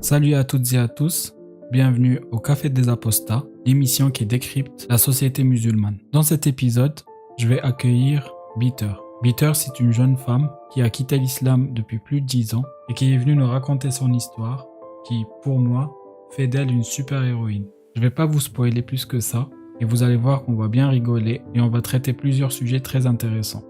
Salut à toutes et à tous, bienvenue au Café des Apostats, l'émission qui décrypte la société musulmane. Dans cet épisode, je vais accueillir Bitter. Bitter, c'est une jeune femme qui a quitté l'islam depuis plus de 10 ans et qui est venue nous raconter son histoire, qui, pour moi, fait d'elle une super héroïne. Je vais pas vous spoiler plus que ça, et vous allez voir qu'on va bien rigoler et on va traiter plusieurs sujets très intéressants.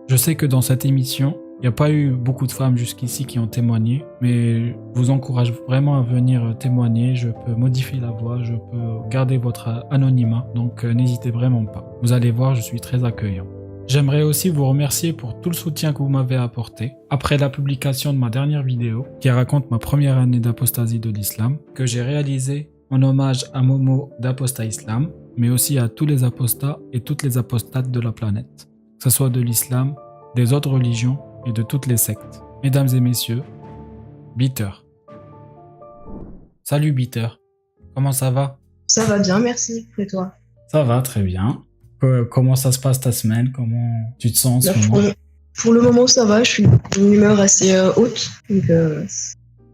Je sais que dans cette émission, il n'y a pas eu beaucoup de femmes jusqu'ici qui ont témoigné, mais je vous encourage vraiment à venir témoigner. Je peux modifier la voix, je peux garder votre anonymat, donc n'hésitez vraiment pas. Vous allez voir, je suis très accueillant. J'aimerais aussi vous remercier pour tout le soutien que vous m'avez apporté après la publication de ma dernière vidéo qui raconte ma première année d'apostasie de l'islam, que j'ai réalisée en hommage à Momo d'Apostat Islam, mais aussi à tous les apostats et toutes les apostates de la planète, que ce soit de l'islam, des autres religions et de toutes les sectes. Mesdames et messieurs, Bitter. Salut Bitter, comment ça va? Ça va bien, merci. Et toi? Ça va très bien. Comment ça se passe ta semaine? Comment tu te sens en Là, ce moment? pour le moment, ça va. Je suis d'une humeur assez haute. Donc,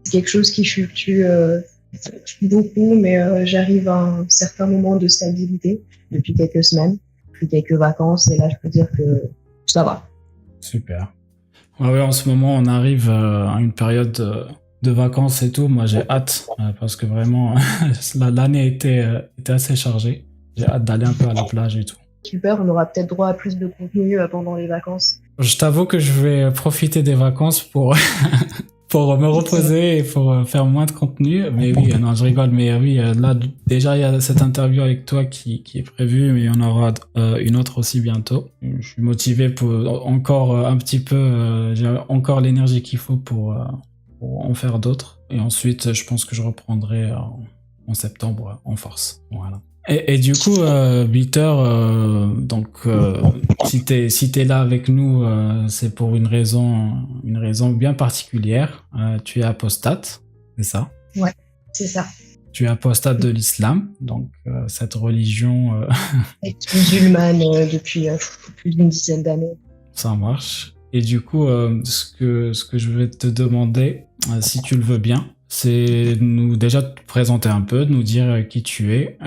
c'est quelque chose qui fluctue beaucoup, mais j'arrive à un certain moment de stabilité depuis quelques semaines, depuis quelques vacances. Et là, je peux dire que ça va. Super. Ouais, en ce moment, on arrive à une période de vacances et tout. Moi, j'ai hâte parce que vraiment, l'année était assez chargée. J'ai hâte d'aller un peu à la plage et tout. Super, on aura peut-être droit à plus de contenu pendant les vacances. Je t'avoue que je vais profiter des vacances pour pour me reposer et pour faire moins de contenu. Mais oui, non, je rigole. Mais oui, là, déjà, il y a cette interview avec toi qui est prévue, mais il y en aura une autre aussi bientôt. Je suis motivé pour encore un petit peu, j'ai encore l'énergie qu'il faut pour en faire d'autres. Et ensuite, je pense que je reprendrai en septembre en force. Voilà. Et du coup, Bitter, si t'es là avec nous, c'est pour une raison bien particulière. Tu es apostate, c'est ça? Ouais, c'est ça. Tu es apostate de l'islam, donc cette religion. Être musulmane depuis plus d'une dizaine d'années. Ça marche. Et du coup, ce que je vais te demander, si tu le veux bien, c'est déjà de te présenter un peu, de nous dire qui tu es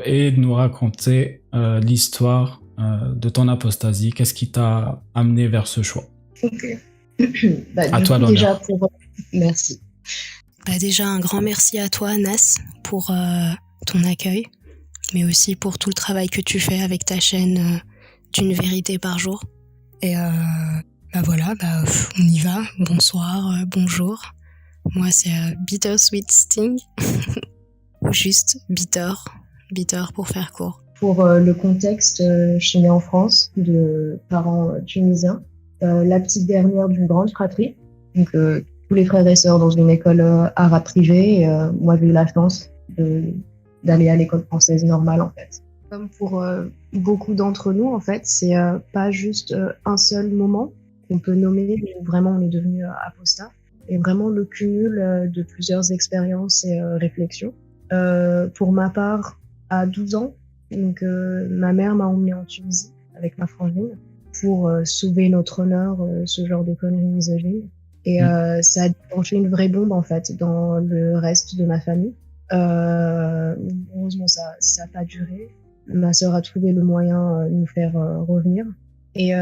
et de nous raconter l'histoire de ton apostasie. Qu'est-ce qui t'a amené vers ce choix? Ok. À toi l'honneur. Merci. Déjà, un grand merci à toi, Nas, pour ton accueil, mais aussi pour tout le travail que tu fais avec ta chaîne d'une vérité par jour. Et voilà, on y va. Bonsoir, bonjour. Moi, c'est Bittersweet Sting, ou juste Bitter pour faire court. Pour le contexte, je suis née en France, de parents tunisiens, la petite dernière d'une grande fratrie, donc tous les frères et sœurs dans une école arabe privée. Et, moi, j'ai eu la chance d'aller à l'école française normale, en fait. Comme pour beaucoup d'entre nous, en fait, c'est pas juste un seul moment qu'on peut nommer où vraiment on est devenu apostat, et vraiment le cumul de plusieurs expériences et réflexions. Pour ma part, à 12 ans, donc ma mère m'a emmenée en Tunisie avec ma frangine pour sauver notre honneur, ce genre de conneries misogynes. Et ça a déclenché une vraie bombe, en fait, dans le reste de ma famille. Heureusement, ça n'a pas duré. Ma sœur a trouvé le moyen de nous faire revenir. Et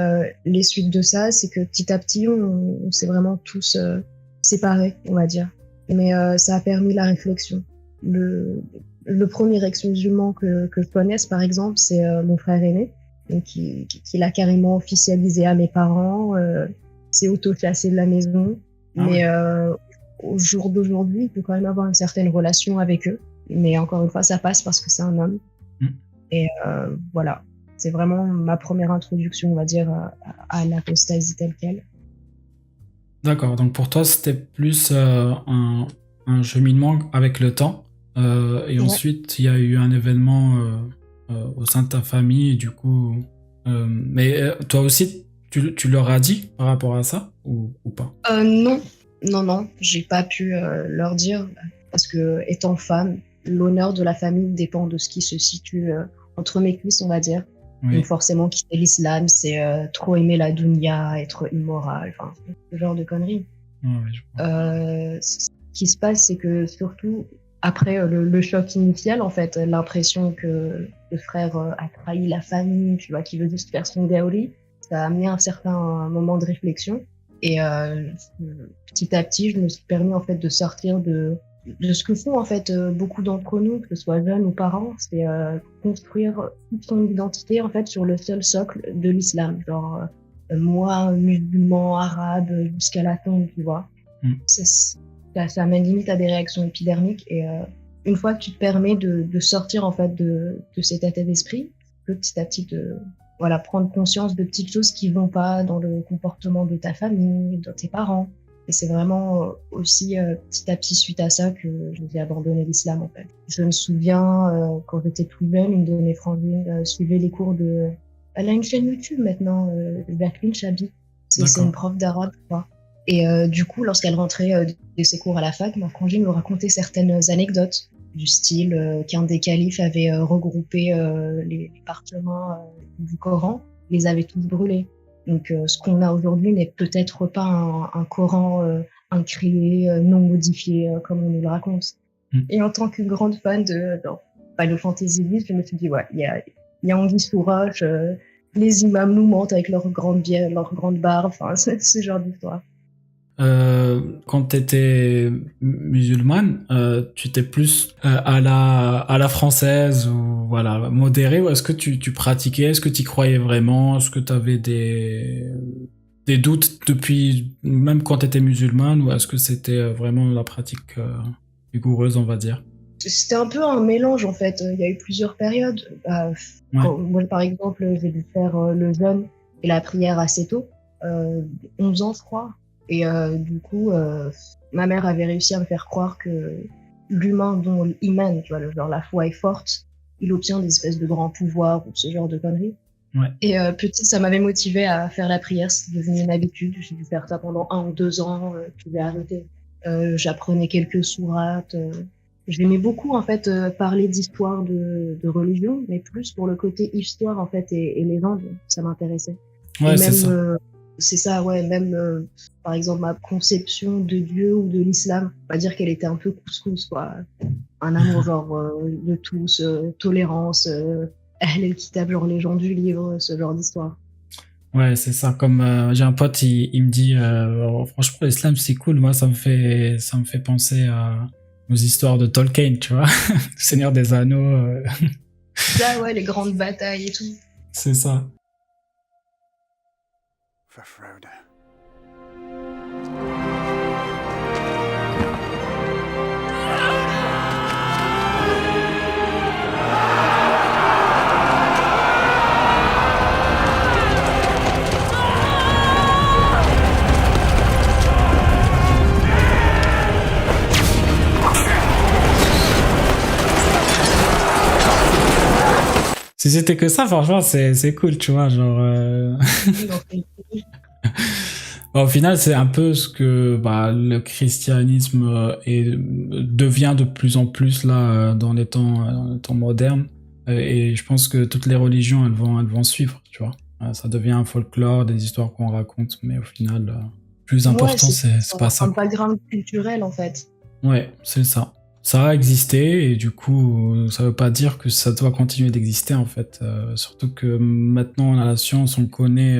les suites de ça, c'est que petit à petit, on s'est vraiment tous séparés, on va dire. Mais ça a permis la réflexion. Le premier ex-musulman que je connaisse, par exemple, c'est mon frère aîné, donc qui l'a carrément officialisé à mes parents, s'est auto-classé de la maison. Mais au jour d'aujourd'hui, il peut quand même avoir une certaine relation avec eux. Mais encore une fois, ça passe parce que c'est un homme. Et voilà, c'est vraiment ma première introduction, on va dire, à l'apostasie telle qu'elle. D'accord, donc pour toi, c'était plus un cheminement avec le temps. Et ensuite, il y a eu un événement au sein de ta famille, et du coup... mais toi aussi, tu leur as dit par rapport à ça ou pas? Non, j'ai pas pu leur dire, parce que étant femme, l'honneur de la famille dépend de ce qui se situe entre mes cuisses, on va dire. Oui. Donc forcément, quitter l'islam, c'est trop aimer la dunya, être immoral, enfin, ce genre de conneries. Ouais, qui se passe, c'est que surtout après le choc initial, en fait, l'impression que le frère a trahi la famille, tu vois, qu'il veut juste faire son gaoli, ça a amené un certain moment de réflexion. Et petit à petit, je me suis permis en fait de sortir de ce que font en fait beaucoup d'entre nous, que ce soit jeunes ou parents, c'est construire toute son identité en fait sur le seul socle de l'islam, genre moi musulman, arabe, jusqu'à la tombe, tu vois. Ça amène limite à des réactions épidermiques et une fois que tu te permets de sortir en fait de cet état d'esprit, tu peux petit à petit voilà, prendre conscience de petites choses qui vont pas dans le comportement de ta famille, de tes parents. Et c'est vraiment aussi petit à petit suite à ça que j'ai abandonné l'islam en fait. Je me souviens quand j'étais plus jeune, une de mes frangines suivait les cours de... Elle a une chaîne YouTube maintenant, Jacqueline Chabi. C'est une prof d'arabe, je crois. Et du coup, lorsqu'elle rentrait de ses cours à la fac, ma frangine me racontait certaines anecdotes du style qu'un des califes avait regroupé les parchemins du Coran, les avait tous brûlés. Donc ce qu'on a aujourd'hui n'est peut-être pas un Coran incréé, non modifié comme on nous le raconte. Et en tant que grande fan de Final Fantasy X, je me suis dit, ouais, il y a anguille sous roche, les imams nous mentent avec leurs grandes barbes, enfin, ce genre d'histoire. Quand tu étais musulmane, tu étais plus à la française ou voilà modérée, ou est-ce que tu pratiquais, est-ce que tu y croyais vraiment, est-ce que tu avais des doutes depuis même quand tu étais musulmane, ou est-ce que c'était vraiment la pratique rigoureuse, on va dire? C'était un peu un mélange en fait. Il y a eu plusieurs périodes. Moi, par exemple, j'ai dû faire le jeûne et la prière assez tôt, 11 ans je crois. Et du coup, ma mère avait réussi à me faire croire que l'humain dont l'iman, tu vois, genre la foi est forte, il obtient des espèces de grands pouvoirs ou ce genre de conneries. Ouais. Et petite, ça m'avait motivée à faire la prière. C'est devenu une habitude. J'ai dû faire ça pendant 1 ou 2 ans. Puis j'ai arrêté. J'apprenais quelques sourates. J'aimais beaucoup en fait parler d'histoire de religion, mais plus pour le côté histoire en fait et légende. Ça m'intéressait. Ouais, et c'est même, ça. C'est ça, ouais. Même, par exemple, ma conception de Dieu ou de l'islam, on va dire qu'elle était un peu couscous, quoi. Un amour genre de tous, tolérance, Ahl el-Kitab, genre les gens du livre, ce genre d'histoire. Ouais, c'est ça. Comme j'ai un pote, il me dit, franchement, l'islam c'est cool. Moi, ça me fait penser aux histoires de Tolkien, tu vois, le Seigneur des Anneaux. Là, ouais, les grandes batailles et tout. C'est ça. For Frodo. Si c'était que ça, franchement, c'est cool, tu vois, genre. Au final, c'est un peu ce que le christianisme devient de plus en plus là dans les temps modernes. Et je pense que toutes les religions, elles vont suivre, tu vois. Ça devient un folklore, des histoires qu'on raconte, mais au final, plus important, c'est pas ça. Un background culturel, en fait. Ouais, c'est ça. Ça a existé et du coup, ça veut pas dire que ça doit continuer d'exister en fait. Surtout que maintenant, on a la science, on connaît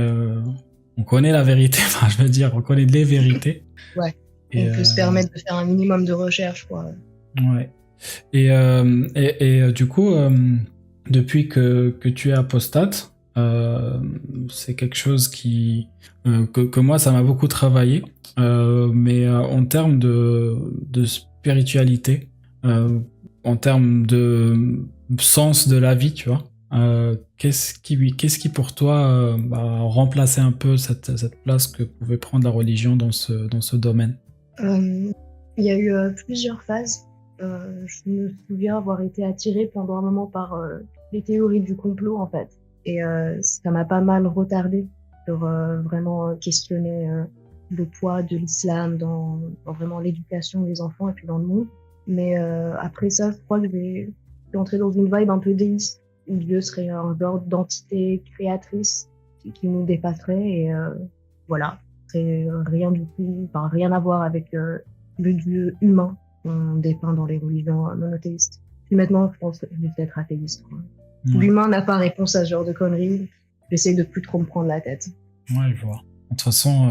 la vérité. Enfin, je veux dire, on connaît les vérités. Ouais. On peut se permettre de faire un minimum de recherche, quoi. Ouais. Et du coup, depuis que tu es apostate, c'est quelque chose que moi, ça m'a beaucoup travaillé. Mais en termes de spiritualité, en termes de sens de la vie, tu vois, qu'est-ce qui pour toi a remplacé un peu cette place que pouvait prendre la religion dans ce domaine? Il y a eu plusieurs phases. Je me souviens avoir été attirée pendant un moment par les théories du complot, en fait. Et ça m'a pas mal retardée sur vraiment questionner le poids de l'islam dans vraiment l'éducation des enfants et puis dans le monde. Mais après ça, je crois que je suis entrée dans une vibe un peu déiste, où Dieu serait un genre d'entité créatrice qui nous dépasserait et voilà. C'est rien du tout, enfin rien à voir avec le Dieu humain qu'on dépeint dans les religions monothéistes. Puis maintenant, je pense que je vais peut-être athéiste. Quoi. L'humain n'a pas réponse à ce genre de conneries. J'essaie de plus trop me prendre la tête. Ouais, je vois. De toute façon,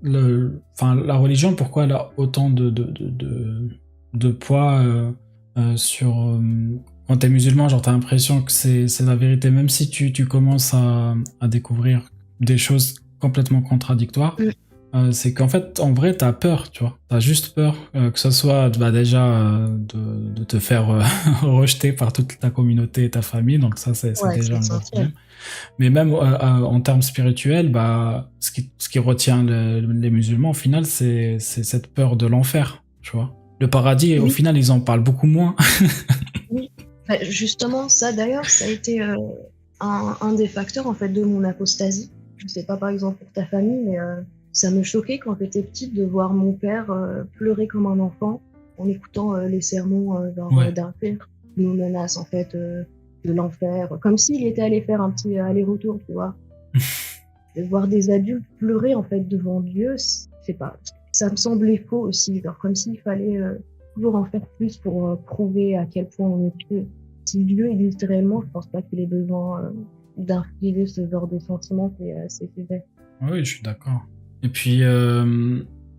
la religion, pourquoi elle a autant de poids sur... quand t'es musulman, genre t'as l'impression que c'est la vérité, même si tu commences à découvrir des choses complètement contradictoires. C'est qu'en fait, en vrai, t'as peur, tu vois. T'as juste peur que ce soit déjà de te faire rejeter par toute ta communauté et ta famille, donc ça, c'est déjà un gros problème. Mais même en termes spirituels, ce qui retient les musulmans, au final, c'est cette peur de l'enfer, tu vois. Le paradis, au final, ils en parlent beaucoup moins. Oui, justement, ça d'ailleurs, ça a été un des facteurs en fait de mon apostasie. Je sais pas par exemple pour ta famille, mais ça me choquait quand j'étais petite de voir mon père pleurer comme un enfant en écoutant les sermons d'un père qui nous menace en fait de l'enfer, comme s'il était allé faire un petit aller-retour, tu vois. De voir des adultes pleurer en fait devant Dieu, je sais pas, ça me semblait faux aussi, genre comme s'il fallait toujours en faire plus pour prouver à quel point on est pieux. Si Dieu existe réellement, je pense pas qu'il ait besoin d'infliger ce genre de sentiments, c'est vrai. Oui, je suis d'accord. Et puis,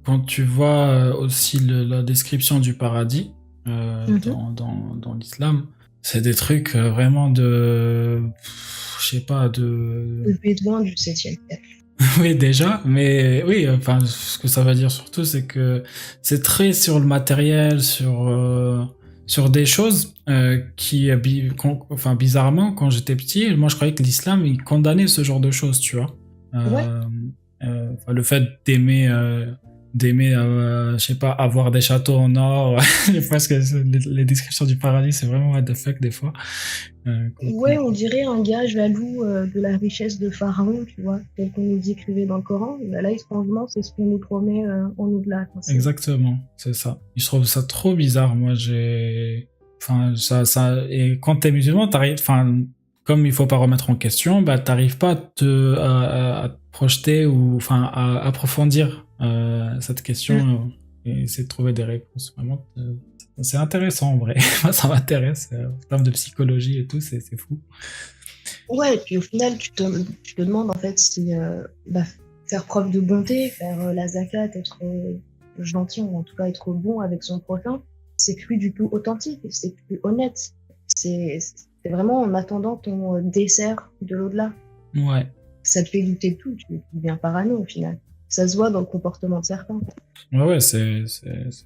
quand tu vois aussi la description du paradis dans l'islam, c'est des trucs vraiment je sais pas, Le bédouin du 7e siècle. Oui, déjà, mais oui, enfin, ce que ça veut dire surtout, c'est que c'est très sur le matériel, sur des choses bizarrement, quand j'étais petit, moi je croyais que l'islam, il condamnait ce genre de choses, tu vois. Le fait d'aimer, je sais pas, avoir des châteaux en or, parce que les descriptions du paradis, c'est vraiment what the fuck des fois. On dirait un gars jaloux de la richesse de Pharaon, tu vois, tel qu'on nous décrivait dans le Coran. Et là, étrangement, c'est ce qu'on nous promet en au-delà. Exactement, c'est ça. Je trouve ça trop bizarre, moi, et quand t'es musulman, comme il faut pas remettre en question, t'arrives pas à te projeter ou, à approfondir cette question et essayer de trouver des réponses. Vraiment, c'est intéressant en vrai. Moi, ça m'intéresse. En termes de psychologie et tout, c'est fou. Ouais, et puis au final, tu te demandes en fait si faire preuve de bonté, faire la zakat, être gentil ou en tout cas être bon avec son prochain, c'est plus du tout authentique, c'est plus honnête. C'est vraiment en attendant ton dessert de l'au-delà. Ouais. Ça te fait douter de tout, tu deviens parano au final. Ça se voit dans le comportement de certains. Ouais, c'est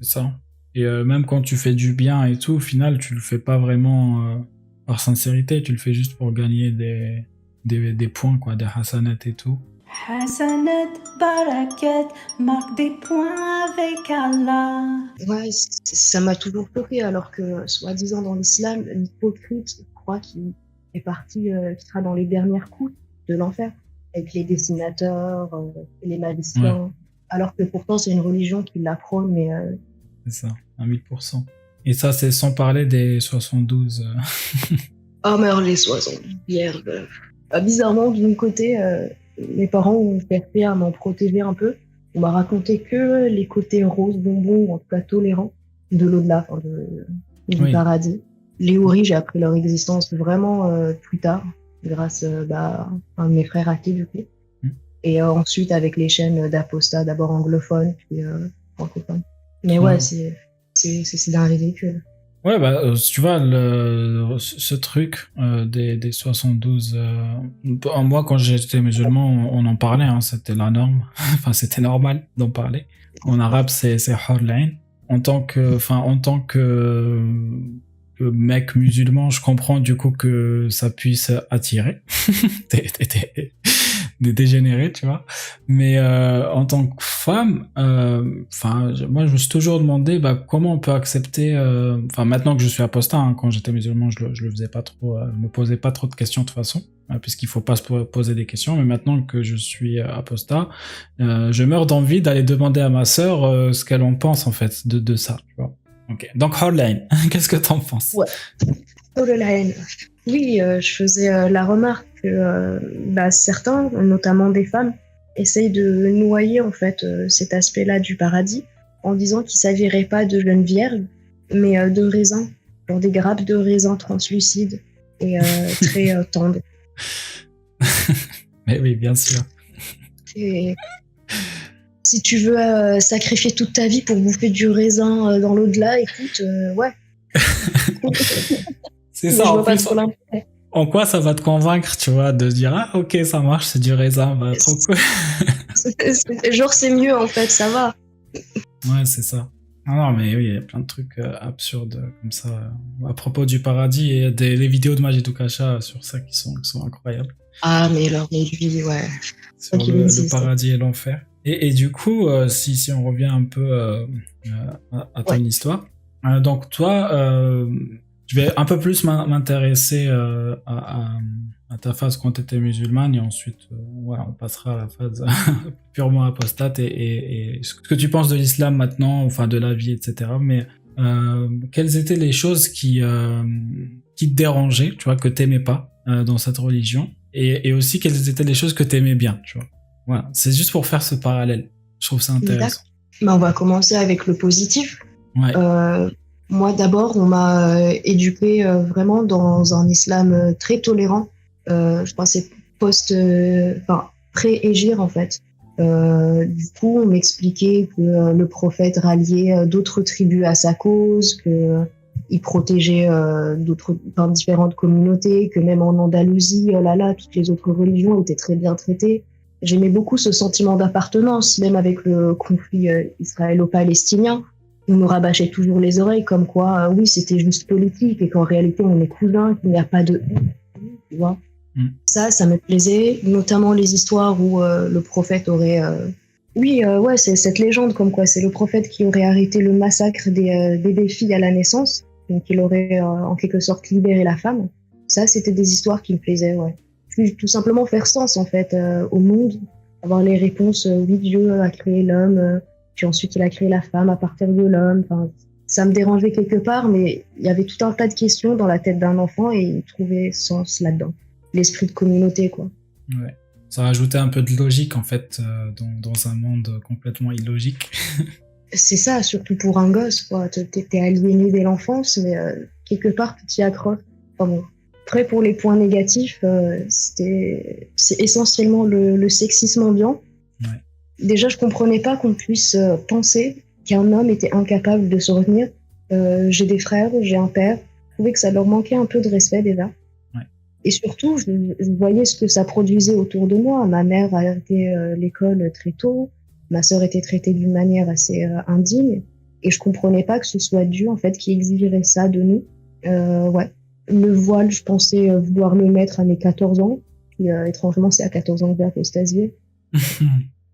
ça. Et même quand tu fais du bien et tout, au final, tu le fais pas vraiment par sincérité, tu le fais juste pour gagner des points, quoi, des hasanat et tout. Hasanat, barakat, marque des points avec Allah. Ouais, ça m'a toujours choqué, alors que, soi-disant dans l'islam, l'hypocrite croit qu'il est parti, qu'il sera dans les dernières couches de l'enfer, avec les dessinateurs, et les magiciens, alors que pourtant c'est une religion qui l'apprône, mais... C'est ça, à 1000%. Et ça, c'est sans parler des 72... Oh, mais alors les 72 bières... bizarrement, d'un côté... mes parents ont cherché à m'en protéger un peu. On m'a raconté que les côtés roses, bonbons, ou en tout cas tolérants, de l'au-delà, du paradis. Les houris, j'ai appris leur existence vraiment plus tard, grâce à un de mes frères athées, du coup. Et ensuite, avec les chaînes d'Aposta, d'abord anglophones, puis francophones. Mais c'est d'un ridicule. Ouais, tu vois, ce truc des 72... moi, quand j'étais musulman, on en parlait, hein, c'était la norme. Enfin, c'était normal d'en parler. En arabe, c'est hurlain. En tant que mec musulman, je comprends du coup que ça puisse attirer des dégénérés, tu vois. Mais en tant que femme, moi je me suis toujours demandé comment on peut accepter, maintenant que je suis apostat, hein, quand j'étais musulman je le faisais pas trop, je me posais pas trop de questions de toute façon, puisqu'il faut pas se poser des questions, mais maintenant que je suis apostat, je meurs d'envie d'aller demander à ma sœur ce qu'elle en pense en fait de ça, tu vois. Ok, donc Hurlain, qu'est-ce que t'en penses? Ouais, Hurlain. Oui, je faisais la remarque que certains, notamment des femmes, essayent de noyer en fait cet aspect-là du paradis en disant qu'il s'agirait pas de jeunes vierges, mais de raisins, genre des grappes de raisins translucides et très tendres. Mais oui, bien sûr. Et si tu veux sacrifier toute ta vie pour bouffer du raisin dans l'au-delà, écoute, ouais. C'est Mais ça, je en vois pas plus, trop l'intérêt. en quoi ça va te convaincre, tu vois, de se dire, ah, ok, ça marche, c'est du raisin, bah, trop cool. Genre, c'est mieux, en fait, ça va. Ouais, c'est ça. Non, mais oui, il y a plein de trucs absurdes comme ça. À propos du paradis et les vidéos de Majidou Kacha sur ça qui sont incroyables. Ah, mais leur vie, ouais. Sur Ok, le c'est ça. paradis et l'enfer. Et du coup, si on revient un peu à ton histoire, donc toi, je vais un peu plus m'intéresser à ta phase quand tu étais musulmane et ensuite, voilà, on passera à la phase purement apostate et ce que tu penses de l'islam maintenant, enfin de la vie, etc. Mais quelles étaient les choses qui te dérangeaient, tu vois, que t'aimais pas dans cette religion, et aussi quelles étaient les choses que t'aimais bien, tu vois. Voilà, c'est juste pour faire ce parallèle. Je trouve ça intéressant. Bah, on va commencer avec le positif. Ouais. Moi, d'abord, on m'a éduqué vraiment dans un islam très tolérant. Je crois que c'est pré-Hégire, en fait. Du coup, on m'expliquait que le prophète ralliait d'autres tribus à sa cause, que il protégeait différentes communautés, que même en Andalousie, toutes les autres religions étaient très bien traitées. J'aimais beaucoup ce sentiment d'appartenance, même avec le conflit israélo-palestinien. On nous rabâchait toujours les oreilles comme quoi, oui, c'était juste politique et qu'en réalité, on est cousins, qu'il n'y a pas de... Tu vois. Ça me plaisait, notamment les histoires où le prophète aurait... c'est cette légende comme quoi c'est le prophète qui aurait arrêté le massacre des filles à la naissance, donc il aurait en quelque sorte libéré la femme. Ça, c'était des histoires qui me plaisaient, ouais. Puis, tout simplement faire sens, en fait, au monde, avoir les réponses, oui, Dieu a créé l'homme, puis ensuite il a créé la femme à partir de l'homme. Enfin, ça me dérangeait quelque part, mais il y avait tout un tas de questions dans la tête d'un enfant et il trouvait sens là-dedans. L'esprit de communauté, quoi. Ouais. Ça rajoutait un peu de logique, en fait, dans un monde complètement illogique. C'est ça, surtout pour un gosse, quoi. T'es aliéné dès l'enfance, mais quelque part, tu t'y accroches. Enfin bon. Après, pour les points négatifs, c'est essentiellement le sexisme ambiant. Ouais. Déjà, je comprenais pas qu'on puisse penser qu'un homme était incapable de se retenir. J'ai des frères, j'ai un père. Je trouvais que ça leur manquait un peu de respect déjà. Ouais. Et surtout, je voyais ce que ça produisait autour de moi. Ma mère a arrêté l'école très tôt. Ma sœur était traitée d'une manière assez indigne. Et je comprenais pas que ce soit Dieu, en fait, qui exigerait ça de nous. Ouais. Le voile, je pensais vouloir le mettre à mes 14 ans. Puis, étrangement, c'est à 14 ans que j'ai apostasié.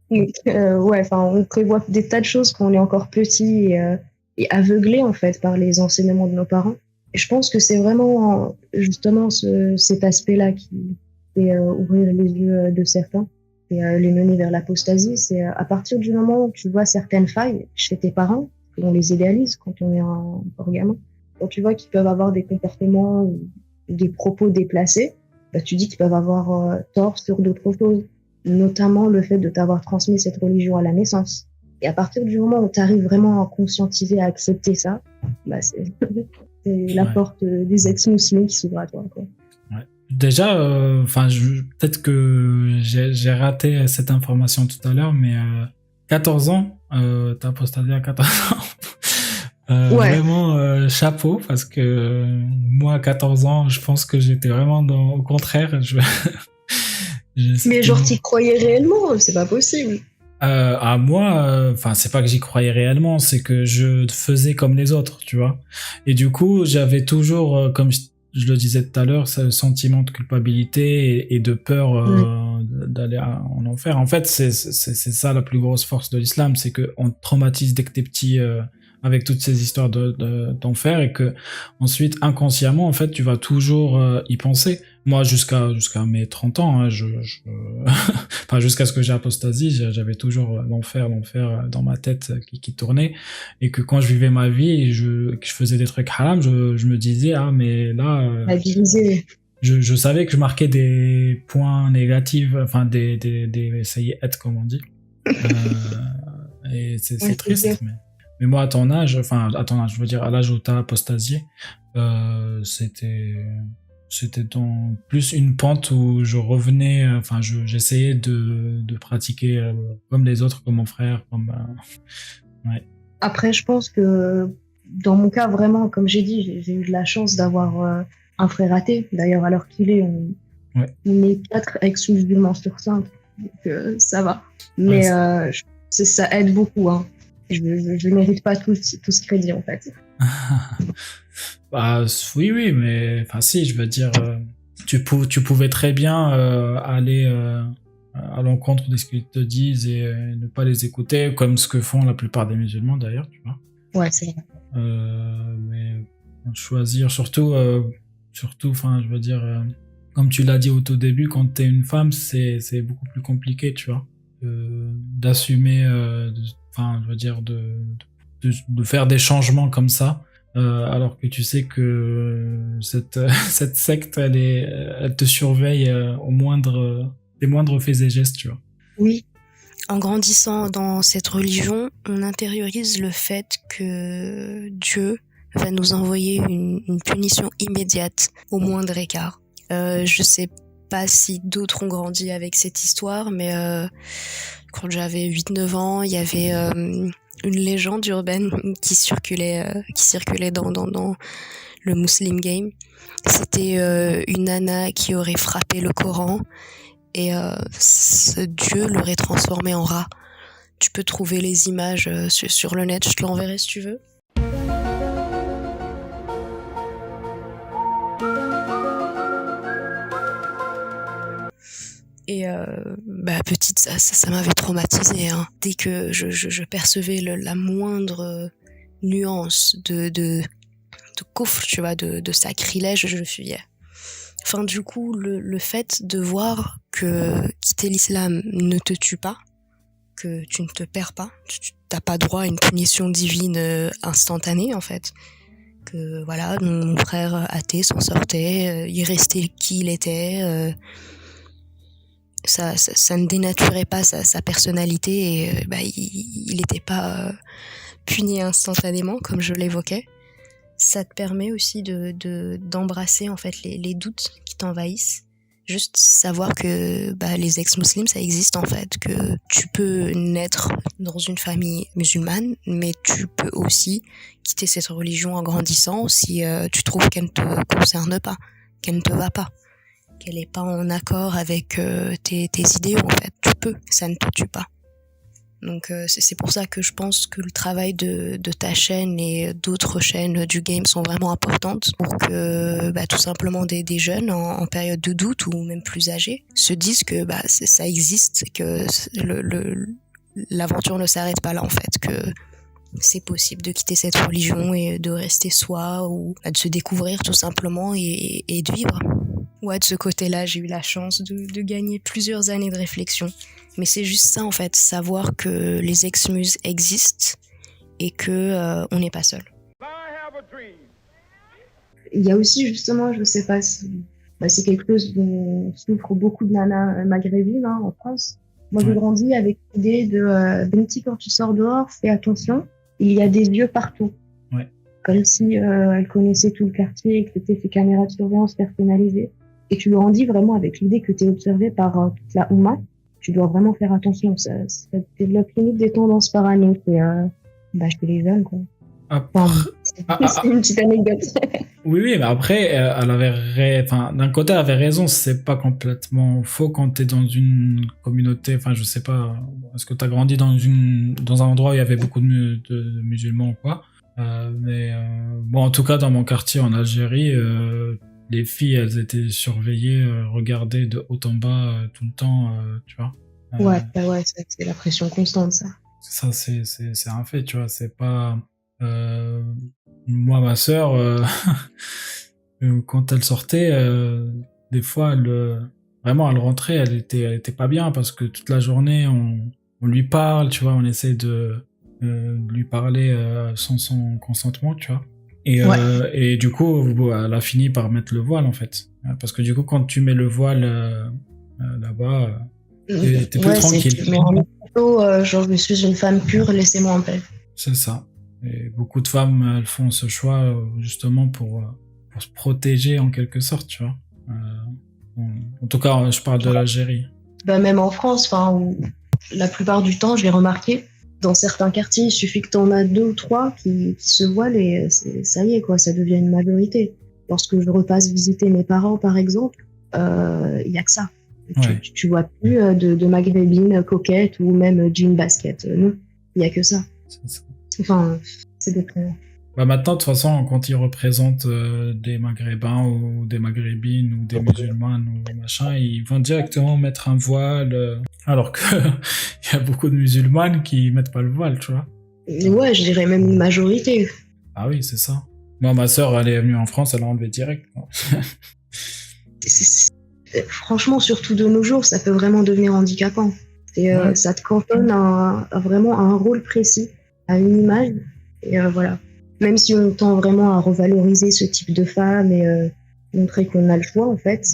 On prévoit des tas de choses quand on est encore petit et aveuglé, en fait, par les enseignements de nos parents. Et je pense que c'est vraiment, justement, cet aspect-là qui fait ouvrir les yeux de certains et les mener vers l'apostasie. C'est à partir du moment où tu vois certaines failles chez tes parents, on les idéalise quand on est encore gamin. Quand tu vois qu'ils peuvent avoir des comportements ou des propos déplacés, bah, tu dis qu'ils peuvent avoir tort sur d'autres choses, notamment le fait de t'avoir transmis cette religion à la naissance. Et à partir du moment où tu arrives vraiment à conscientiser, à accepter ça, bah c'est la porte des ex-musulmans qui s'ouvre à toi, quoi. Ouais. Déjà, peut-être que j'ai raté cette information tout à l'heure, mais 14 ans, t'as apostasié à 14 ans. Vraiment chapeau, parce que moi à 14 ans je pense que j'étais vraiment au contraire. Mais genre t'y croyais réellement, c'est pas possible. À moi, c'est pas que j'y croyais réellement, c'est que je faisais comme les autres, tu vois. Et du coup j'avais toujours, comme je le disais tout à l'heure, ce sentiment de culpabilité et de peur d'aller en enfer. En fait c'est ça la plus grosse force de l'islam, c'est que on te traumatise dès que t'es petit avec toutes ces histoires d'enfer, et que ensuite inconsciemment en fait tu vas toujours y penser. Moi jusqu'à mes 30 ans, hein, jusqu'à ce que j'ai apostasie, j'avais toujours l'enfer dans ma tête qui tournait, et que quand je vivais ma vie que je faisais des trucs haram, je me disais mais là je savais que je marquais des points négatifs, enfin des sayyi'at comme on dit. Et c'est triste, mais Mais moi, à ton âge, je veux dire, à l'âge où t'as apostasié, c'était plus une pente où je revenais, j'essayais de pratiquer comme les autres, comme mon frère, ouais. Après, je pense que dans mon cas, vraiment, comme j'ai dit, j'ai eu de la chance d'avoir un frère athée. D'ailleurs, alors qu'il est, on est 4 ex-musulmans sur 5, donc ça va. Mais ça aide beaucoup, hein. Je mérite pas tout ce crédit, en fait. Bah oui, mais enfin si, je veux dire, tu pouvais très bien aller à l'encontre de ce qu'ils te disent et ne pas les écouter, comme ce que font la plupart des musulmans d'ailleurs, tu vois. Ouais, c'est vrai. Mais choisir, surtout, enfin, je veux dire, comme tu l'as dit au tout début, quand t'es une femme, c'est beaucoup plus compliqué, tu vois, d'assumer, enfin, je veux dire, de faire des changements comme ça. Alors que tu sais que cette secte, elle te surveille des moindres faits et gestes, tu vois. Oui. En grandissant dans cette religion, on intériorise le fait que Dieu va nous envoyer une punition immédiate au moindre écart. Je sais pas si d'autres ont grandi avec cette histoire, mais quand j'avais 8-9 ans, il y avait une légende urbaine qui circulait dans le Muslim Game. C'était une nana qui aurait frappé le Coran et ce Dieu l'aurait transformé en rat. Tu peux trouver les images sur le net, je te l'enverrai si tu veux. Et petite, ça m'avait traumatisée, hein. Dès que je percevais la moindre nuance de kufr, tu vois, de sacrilège, je fuyais. Enfin, du coup, le fait de voir que quitter l'islam ne te tue pas, que tu ne te perds pas, tu n'as pas droit à une punition divine instantanée, en fait. Que voilà, mon frère athée s'en sortait, il restait qui il était. Ça ne dénaturait pas sa personnalité et il n'était pas puni instantanément, comme je l'évoquais. Ça te permet aussi d'embrasser en fait les doutes qui t'envahissent. Juste savoir que les ex-muslims, ça existe en fait, que tu peux naître dans une famille musulmane, mais tu peux aussi quitter cette religion en grandissant si tu trouves qu'elle ne te concerne pas, qu'elle ne te va pas, qu'elle n'est pas en accord avec tes idéaux en fait. Tu peux, ça ne te tue pas. Donc c'est pour ça que je pense que le travail de ta chaîne et d'autres chaînes du game sont vraiment importantes pour que tout simplement des jeunes en période de doute ou même plus âgés se disent que ça existe, que l'aventure ne s'arrête pas là en fait, que c'est possible de quitter cette religion et de rester soi ou de se découvrir tout simplement et de vivre. Ouais, de ce côté-là, j'ai eu la chance de gagner plusieurs années de réflexion. Mais c'est juste ça, en fait, savoir que les ex-muses existent et que on n'est pas seul. Il y a aussi, justement, je sais pas si c'est quelque chose dont souffrent beaucoup de nanas maghrébines en France. Moi, j'ai grandi avec l'idée de Benti, quand tu sors dehors, fais attention, il y a des yeux partout. Ouais. Comme si elle connaissait tout le quartier et que c'était ses caméras de surveillance personnalisées. Et tu grandis vraiment avec l'idée que tu es observé par toute la Oumma. Tu dois vraiment faire attention. Ça développe limite des tendances paranoïques chez les jeunes, quoi. C'est une petite anecdote. Oui, mais après, elle avait d'un côté, elle avait raison. C'est pas complètement faux quand t'es dans une communauté. Enfin, je sais pas. Est-ce que t'as grandi dans un endroit où il y avait beaucoup de musulmans ou quoi? En tout cas, dans mon quartier en Algérie, les filles, elles étaient surveillées, regardées de haut en bas tout le temps, tu vois. Ouais, c'est la pression constante, ça. Ça, c'est un fait, tu vois. C'est pas... moi, ma sœur, quand elle sortait, des fois, elle rentrait, elle était pas bien parce que toute la journée, on lui parle, tu vois, on essaie de lui parler sans son consentement, tu vois. Et du coup, elle a fini par mettre le voile, en fait. Parce que du coup, quand tu mets le voile là-bas, t'es plus tranquille. Mais en plutôt, je suis une femme pure, laissez-moi en paix. C'est ça. Et beaucoup de femmes, elles font ce choix justement pour se protéger en quelque sorte, tu vois. En tout cas, je parle de l'Algérie. Bah, même en France, enfin, où la plupart du temps, je l'ai remarqué, dans certains quartiers, il suffit que tu en as 2 ou 3 qui se voilent et ça y est, quoi, ça devient une majorité. Lorsque je repasse visiter mes parents, par exemple, il y a que ça. Ouais. Tu vois plus de maghrébines coquettes ou même jean basket. Non, il y a que ça. C'est ça. Enfin, c'est déprimant. Bah maintenant, de toute façon, quand ils représentent des Maghrébins ou des Maghrébines ou des musulmanes ou machin, ils vont directement mettre un voile, alors que il y a beaucoup de musulmanes qui mettent pas le voile, tu vois. Mais ouais, je dirais même une majorité. Ah oui, c'est ça. Moi, ma sœur, elle est venue en France, elle l'a enlevé direct. Franchement, surtout de nos jours, ça peut vraiment devenir handicapant. Ouais. Ça te cantonne vraiment à un rôle précis, à une image, et voilà. Même si on tend vraiment à revaloriser ce type de femme et montrer qu'on a le choix, en fait,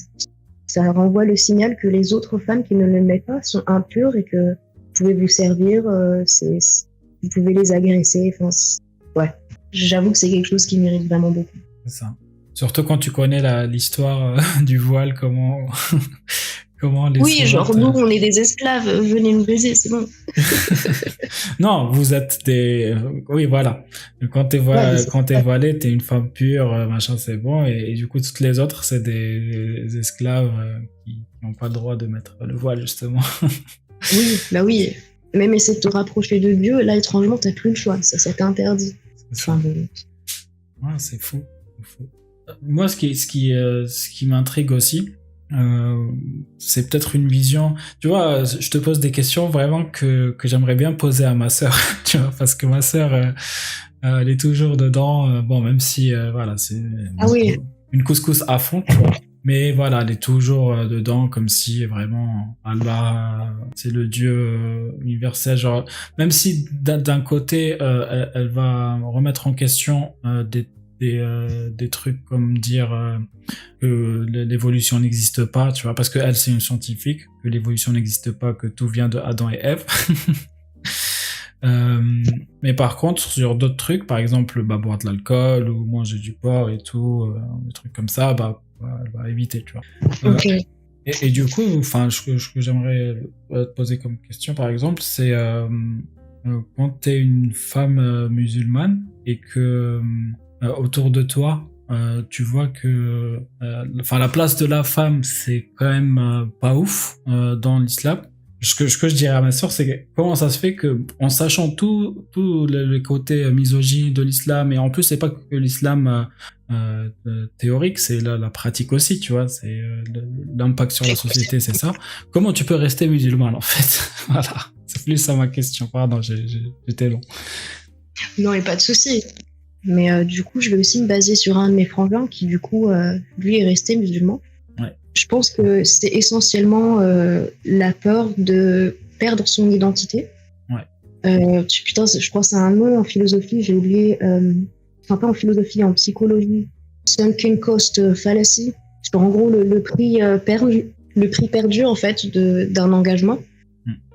ça renvoie le signal que les autres femmes qui ne le mettent pas sont impures et que vous pouvez vous servir, vous pouvez les agresser. Enfin, ouais. J'avoue que c'est quelque chose qui m'irrite vraiment beaucoup. C'est ça. Surtout quand tu connais l'histoire du voile, comment les Oui, genre sauvages, nous, on est des esclaves, venez nous baiser, c'est bon. Non, vous êtes des... Oui, voilà. Quand t'es voilée, t'es une femme pure, machin, c'est bon. Et du coup, toutes les autres, c'est des esclaves qui n'ont pas le droit de mettre le voile, justement. Oui, bah oui. Même essayer de te rapprocher de Dieu, là, étrangement, t'as plus le choix. Ça t'est interdit. C'est ça. Enfin, Ouais, c'est fou. Moi, ce qui m'intrigue aussi, c'est peut-être une vision. Tu vois, je te pose des questions vraiment que j'aimerais bien poser à ma sœur, tu vois, parce que ma sœur, elle est toujours dedans. Bon, même si, voilà, c'est oui. une couscous à fond, tu vois. Mais voilà, elle est toujours dedans, comme si vraiment Allah, c'est le Dieu universel. Genre, même si d'un côté, elle va remettre en question des trucs comme dire que l'évolution n'existe pas, tu vois, parce que elle c'est une scientifique, que l'évolution n'existe pas, que tout vient de Adam et Ève. Mais par contre sur d'autres trucs, par exemple boire de l'alcool ou manger du porc et tout, des trucs comme ça, elle va éviter, tu vois. Okay. Et du coup, enfin, ce que j'aimerais te poser comme question, par exemple, c'est quand t'es une femme musulmane et que autour de toi, tu vois que, enfin, la place de la femme, c'est quand même pas ouf dans l'islam. Ce que je dirais à ma sœur, c'est que comment ça se fait que, en sachant tout le côté misogyne de l'islam, et en plus c'est pas que l'islam théorique, c'est la pratique aussi, tu vois, c'est l'impact sur la société, c'est ça. Comment tu peux rester musulman en fait? Voilà, c'est plus ça ma question. Pardon, j'étais long. Non, et pas de souci. Mais du coup, je vais aussi me baser sur un de mes frangins qui, du coup, lui est resté musulman. Ouais. Je pense que c'est essentiellement la peur de perdre son identité. Ouais. Putain, je crois que c'est un nom en philosophie, j'ai oublié. Enfin, pas en philosophie, en psychologie. Sunken cost fallacy. Parce qu'en gros, le prix perdu, en fait, d'un engagement.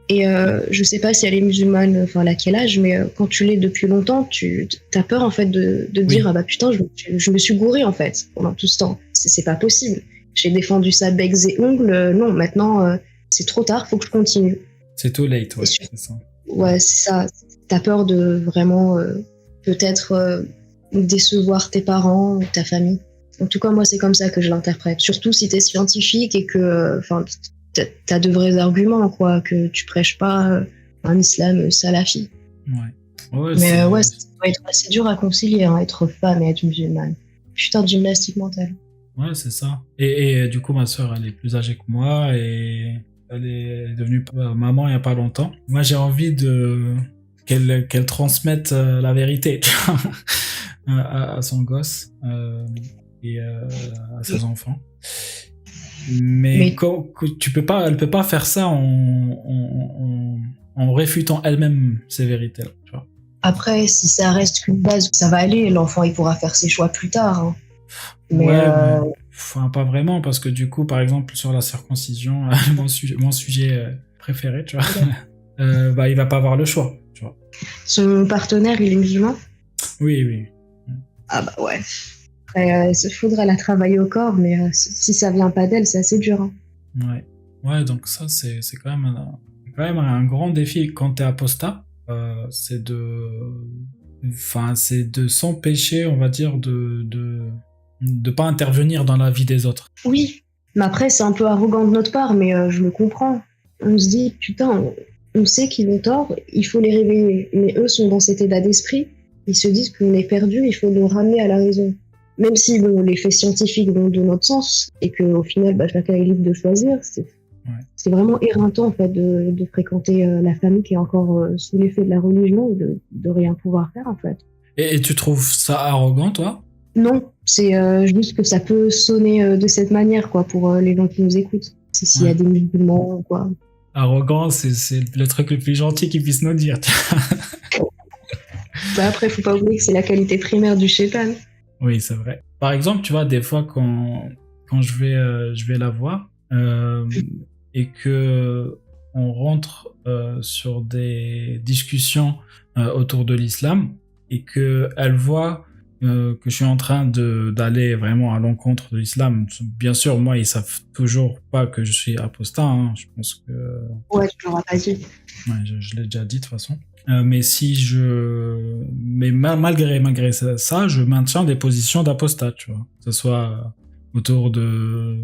Et je sais pas si elle est musulmane, enfin à quel âge, mais quand tu l'es depuis longtemps, tu as peur en fait de dire ah bah putain, je me suis gouré en fait pendant tout ce temps. C'est pas possible. J'ai défendu ça becs et ongles. Non, maintenant c'est trop tard, faut que je continue. C'est too late, ouais, c'est ça. Ouais, c'est ça. T'as peur de vraiment peut-être décevoir tes parents ou ta famille. En tout cas, moi c'est comme ça que je l'interprète. Surtout si t'es scientifique et que, enfin. T'as de vrais arguments, quoi, que tu prêches pas un islam salafi. Ouais, mais ouais, ça doit être assez dur à concilier, hein, être femme et être musulmane. Putain de gymnastique mentale. Ouais, c'est ça. Et du coup, ma sœur, elle est plus âgée que moi et elle est devenue maman il y a pas longtemps. Moi, j'ai envie qu'elle transmette la vérité à son gosse et à ses enfants. Mais elle peut pas faire ça en réfutant elle-même ces vérités-là, tu vois. Après, si ça reste qu'une base, ça va aller. L'enfant, il pourra faire ses choix plus tard. Hein. Mais enfin, pas vraiment, parce que du coup, par exemple, sur la circoncision, mon sujet préféré, tu vois, il va pas avoir le choix, tu vois. Son partenaire, il est musulman ? Oui, oui. Ah bah ouais. Après, il faudrait la travailler au corps, mais si ça vient pas d'elle, c'est assez dur. Hein. Ouais. Ouais, donc ça, c'est quand même un grand défi quand t'es apostat. C'est de s'empêcher, on va dire, de pas intervenir dans la vie des autres. Oui, mais après, c'est un peu arrogant de notre part, mais je le comprends. On se dit, putain, on sait qu'ils ont tort, il faut les réveiller. Mais eux sont dans cet état d'esprit, ils se disent qu'on est perdu, il faut nous ramener à la raison. Même si bon, les faits scientifiques vont de notre sens, et qu'au final, chacun est libre de choisir, c'est vraiment éreintant en fait, de fréquenter la famille qui est encore sous l'effet de la religion et de rien pouvoir faire en fait. Et tu trouves ça arrogant, toi? Non, c'est juste que ça peut sonner de cette manière quoi, pour les gens qui nous écoutent. C'est s'il y a des musulmans ou quoi. Arrogant, c'est le truc le plus gentil qu'ils puissent nous dire. Après, faut pas oublier que c'est la qualité primaire du shaitan. Oui, c'est vrai. Par exemple, tu vois, des fois, quand je vais la voir, et que on rentre sur des discussions autour de l'islam, et que elle voit que je suis en train d'aller vraiment à l'encontre de l'islam. Bien sûr, moi, ils savent toujours pas que je suis apostat. Hein. Je pense que... Ouais, tu l'auras pas dit. Ouais, je l'ai déjà dit de toute façon. Mais malgré ça, je maintiens des positions d'apostat, tu vois. Que ce soit autour de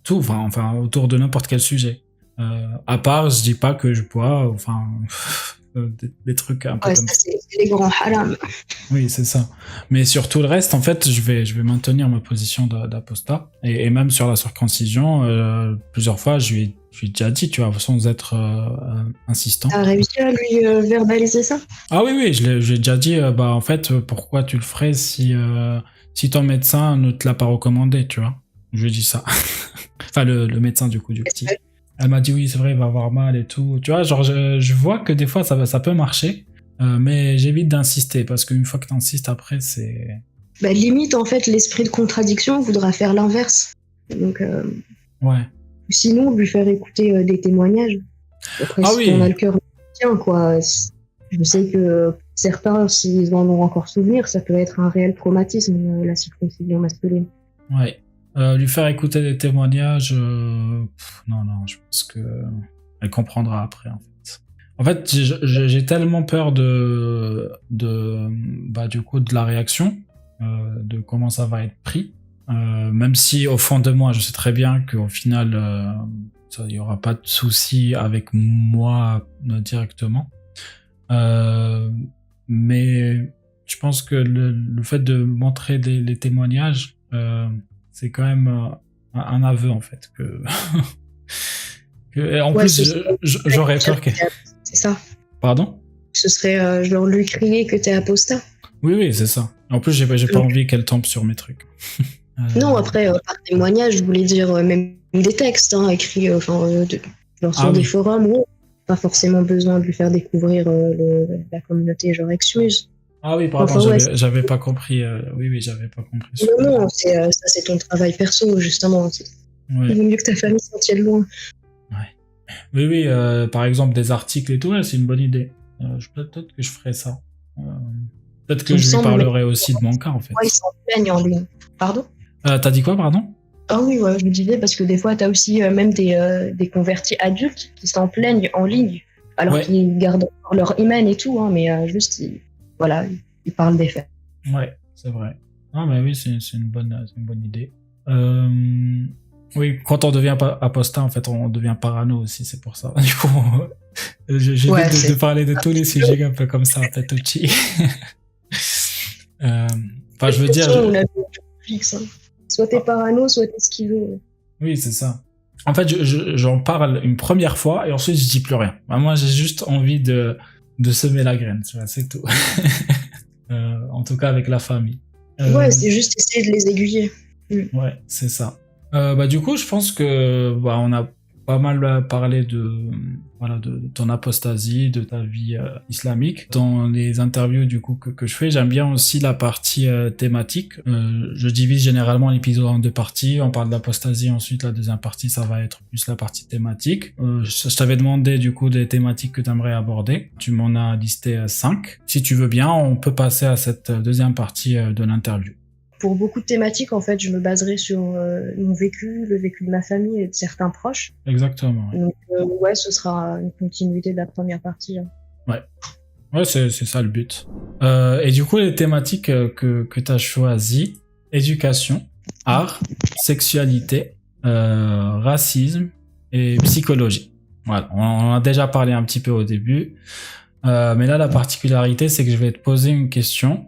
tout, enfin, autour de n'importe quel sujet. À part, je dis pas que je bois, enfin, des trucs un peu comme ça. C'est les grands haram. Oui, c'est ça. Mais sur tout le reste, en fait, je vais maintenir ma position d'apostat. Et même sur la circoncision, plusieurs fois, je lui ai déjà dit, tu vois, sans être insistant. T'as réussi à lui verbaliser ça? Ah oui, j'ai déjà dit, en fait, pourquoi tu le ferais si ton médecin ne te l'a pas recommandé, tu vois. Je lui ai dit ça. Enfin, le médecin du petit. Elle m'a dit oui, c'est vrai, il va avoir mal et tout. Tu vois, genre, je vois que des fois, ça peut marcher, mais j'évite d'insister, parce qu'une fois que t'insistes, après, c'est... Limite, en fait, l'esprit de contradiction voudra faire l'inverse. Donc, ouais. Sinon, lui faire écouter des témoignages. Après, si on a le cœur bien, quoi. Je sais que certains, s'ils en ont encore souvenir, ça peut être un réel traumatisme, la circoncision masculine. Ouais. Lui faire écouter des témoignages, non, je pense que elle comprendra après, en fait. En fait, j'ai tellement peur du coup, de la réaction, de comment ça va être pris, même si au fond de moi, je sais très bien qu'au final, il y aura pas de souci avec moi directement. Mais je pense que le fait de montrer les témoignages, c'est quand même un aveu en fait que en plus j'aurais peur que... C'est ça. Pardon? Ce serait genre lui crier que t'es apostat. Oui, c'est ça. En plus j'ai pas envie qu'elle tombe sur mes trucs. Non, après par témoignage, je voulais dire même des textes écrits sur des forums ou pas forcément besoin de lui faire découvrir la communauté genre Excuse. Ah oui, pardon, j'avais pas compris. Oui, j'avais pas compris. Non, ça c'est ton travail perso, justement. Ouais. Il vaut mieux que ta famille s'en tienne loin. Ouais. Oui, par exemple, des articles et tout, c'est une bonne idée. Peut-être que je ferai ça. Peut-être que je lui parlerai aussi de mon cas, en fait. Ouais, ils s'en plaignent en ligne. Pardon? T'as dit quoi, pardon? Ah oui, je me disais, parce que des fois, t'as aussi même des convertis adultes qui s'en plaignent en ligne, alors qu'ils gardent leur email et tout, mais juste... il parle des faits. Ouais, c'est vrai. Ah, mais oui, c'est une bonne idée. Oui, quand on devient apostat, en fait, on devient parano aussi, c'est pour ça. Du coup, j'évite de parler de tous les sujets un peu comme ça, un peu touchy. Je veux dire... Soit t'es parano, soit t'es schizo. Oui, c'est ça. En fait, j'en parle une première fois et ensuite je dis plus rien. Moi, j'ai juste envie de semer la graine, tu vois, c'est tout. En tout cas avec la famille. C'est juste essayer de les aiguiller. Ouais, c'est ça. Du coup, je pense que on a pas mal parlé de ton apostasie, de ta vie islamique. Dans les interviews du coup que je fais, j'aime bien aussi la partie thématique. Je divise généralement l'épisode en deux parties. On parle d'apostasie, ensuite la deuxième partie, ça va être plus la partie thématique. Je t'avais demandé du coup des thématiques que tu aimerais aborder. Tu m'en as listé 5. Si tu veux bien, on peut passer à cette deuxième partie de l'interview. Pour beaucoup de thématiques, en fait, je me baserai sur mon vécu, le vécu de ma famille et de certains proches. Exactement. Ouais. Donc, ce sera une continuité de la première partie. Hein. Ouais, c'est ça le but. Et du coup, les thématiques que tu as choisies, éducation, art, sexualité, racisme et psychologie. Voilà, on en a déjà parlé un petit peu au début. Mais là, la particularité, c'est que je vais te poser une question.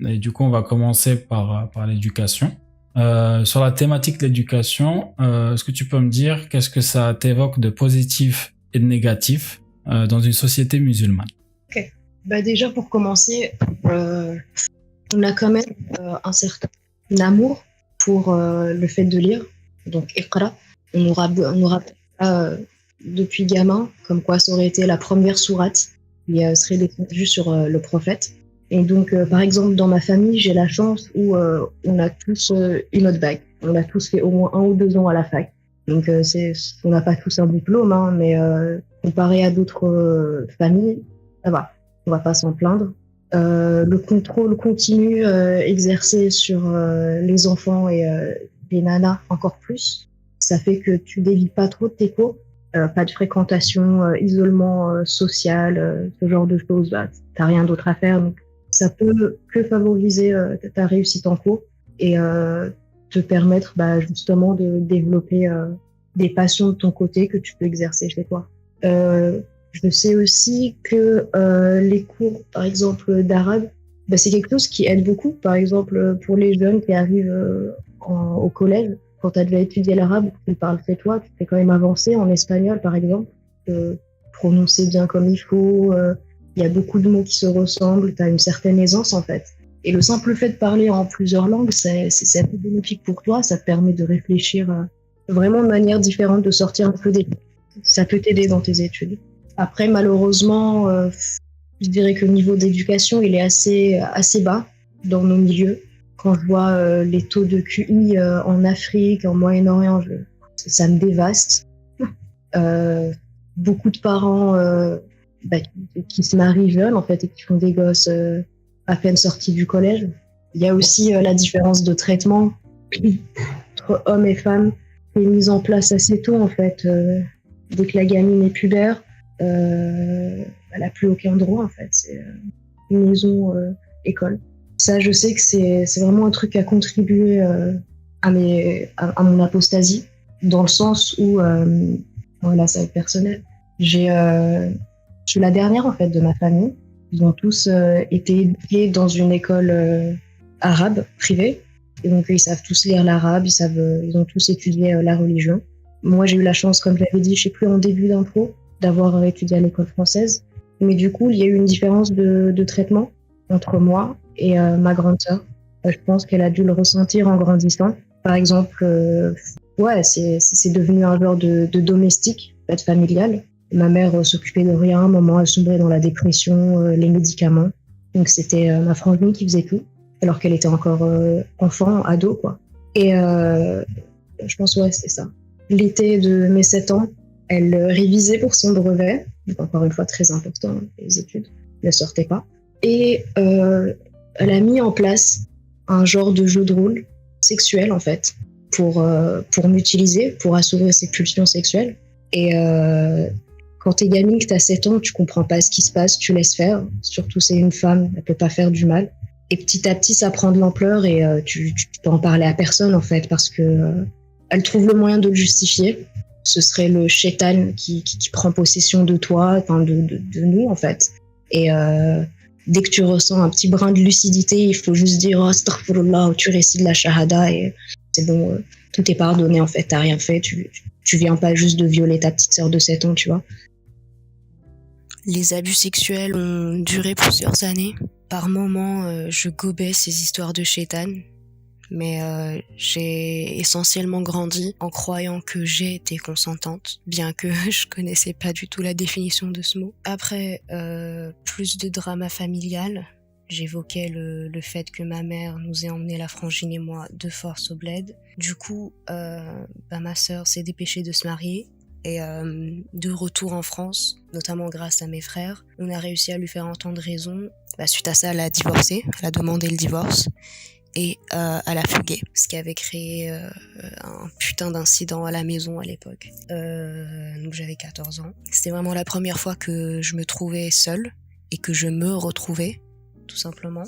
Et du coup, on va commencer par l'éducation. Sur la thématique de l'éducation, est-ce que tu peux me dire qu'est-ce que ça t'évoque de positif et de négatif dans une société musulmane? Ok. Déjà, pour commencer, on a quand même un certain amour pour le fait de lire. Donc, Iqra, on nous rappelle depuis gamin, comme quoi ça aurait été la première sourate qui serait descendue sur le prophète. Et donc, par exemple, dans ma famille, j'ai la chance où on a tous une autre bague. On a tous fait au moins 1 ou 2 ans à la fac. Donc, on n'a pas tous un diplôme, hein, mais comparé à d'autres familles, ça va. On va pas s'en plaindre. Le contrôle continu exercé sur les enfants et les nanas encore plus. Ça fait que tu dévies pas trop de tes cours. Pas de fréquentation, isolement social, ce genre de choses. T'as rien d'autre à faire. Donc, ça peut que favoriser ta réussite en cours et te permettre justement de développer des passions de ton côté que tu peux exercer chez toi. Je sais aussi que les cours, par exemple, d'arabe, c'est quelque chose qui aide beaucoup. Par exemple, pour les jeunes qui arrivent au collège, quand tu as déjà étudié l'arabe, tu le parles chez toi, tu fais quand même avancer en espagnol, par exemple, prononcer bien comme il faut. Il y a beaucoup de mots qui se ressemblent, tu as une certaine aisance en fait. Et le simple fait de parler en plusieurs langues, c'est assez bénéfique pour toi, ça te permet de réfléchir vraiment de manière différente, de sortir un peu des... Ça peut t'aider dans tes études. Après, malheureusement, je dirais que le niveau d'éducation, il est assez bas dans nos milieux. Quand je vois les taux de QI en Afrique, en Moyen-Orient, ça me dévaste. Beaucoup de parents... qui se marient jeunes en fait et qui font des gosses à peine sortis du collège. Il y a aussi la différence de traitement entre hommes et femmes qui est mise en place assez tôt en fait. Dès que la gamine est pubère, elle n'a plus aucun droit en fait. C'est une maison école. Ça, je sais que c'est vraiment un truc qui a contribué à mon apostasie, dans le sens où, voilà, ça va être personnel. Je suis la dernière en fait de ma famille. Ils ont tous été éduqués dans une école arabe privée. Et donc ils savent tous lire l'arabe, ils ont tous étudié la religion. Moi j'ai eu la chance, comme je l'avais dit, je sais plus en début d'impro, d'avoir étudié à l'école française. Mais du coup il y a eu une différence de traitement entre moi et ma grande sœur. Je pense qu'elle a dû le ressentir en grandissant. Par exemple, c'est devenu un genre de domestique, peut-être familial. Ma mère s'occupait de rien, à un moment elle sombrait dans la dépression, les médicaments. Donc c'était ma frangine qui faisait tout, alors qu'elle était encore enfant, ado quoi. Et je pense c'est ça. L'été de mes 7 ans, elle révisait pour son brevet, donc encore une fois très important, les études ne sortaient pas. Et elle a mis en place un genre de jeu de rôle sexuel en fait, pour m'utiliser, pour assouvir ses pulsions sexuelles. Et quand t'es gamine, que t'as 7 ans, tu comprends pas ce qui se passe, tu laisses faire. Surtout c'est une femme, elle peut pas faire du mal. Et petit à petit, ça prend de l'ampleur et tu peux en parler à personne en fait, parce que elle trouve le moyen de le justifier. Ce serait le shaitan qui prend possession de toi, enfin de nous en fait. Et dès que tu ressens un petit brin de lucidité, il faut juste dire astaghfirullah, ou tu récites la shahada et c'est bon, tout est pardonné en fait, t'as rien fait, tu viens pas juste de violer ta petite sœur de 7 ans, tu vois. Les abus sexuels ont duré plusieurs années. Par moments, je gobais ces histoires de shaitan. Mais j'ai essentiellement grandi en croyant que j'ai été consentante, bien que je connaissais pas du tout la définition de ce mot. Après, plus de drama familial. J'évoquais le fait que ma mère nous ait emmené la frangine et moi de force au bled. Du coup, ma sœur s'est dépêchée de se marier. Et de retour en France, notamment grâce à mes frères, on a réussi à lui faire entendre raison. Suite à ça, elle a divorcé, elle a demandé le divorce. Et elle a fugué, ce qui avait créé un putain d'incident à la maison à l'époque. Donc j'avais 14 ans. C'était vraiment la première fois que je me trouvais seule et que je me retrouvais, tout simplement.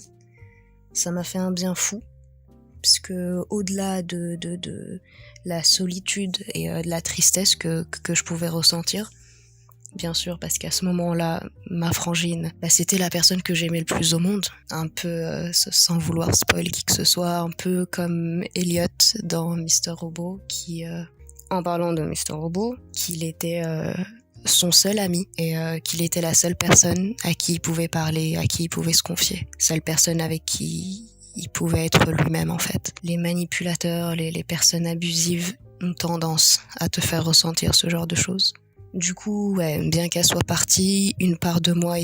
Ça m'a fait un bien fou, parce que au-delà de la solitude et de la tristesse que je pouvais ressentir, bien sûr, parce qu'à ce moment-là, ma frangine, c'était la personne que j'aimais le plus au monde. Un peu, sans vouloir spoiler qui que ce soit, un peu comme Elliot dans Mr. Robot, qui, en parlant de Mr. Robot, qu'il était son seul ami et qu'il était la seule personne à qui il pouvait parler, à qui il pouvait se confier. Seule personne avec qui il pouvait être lui-même, en fait. Les manipulateurs, les personnes abusives ont tendance à te faire ressentir ce genre de choses. Du coup, bien qu'elle soit partie, une part de moi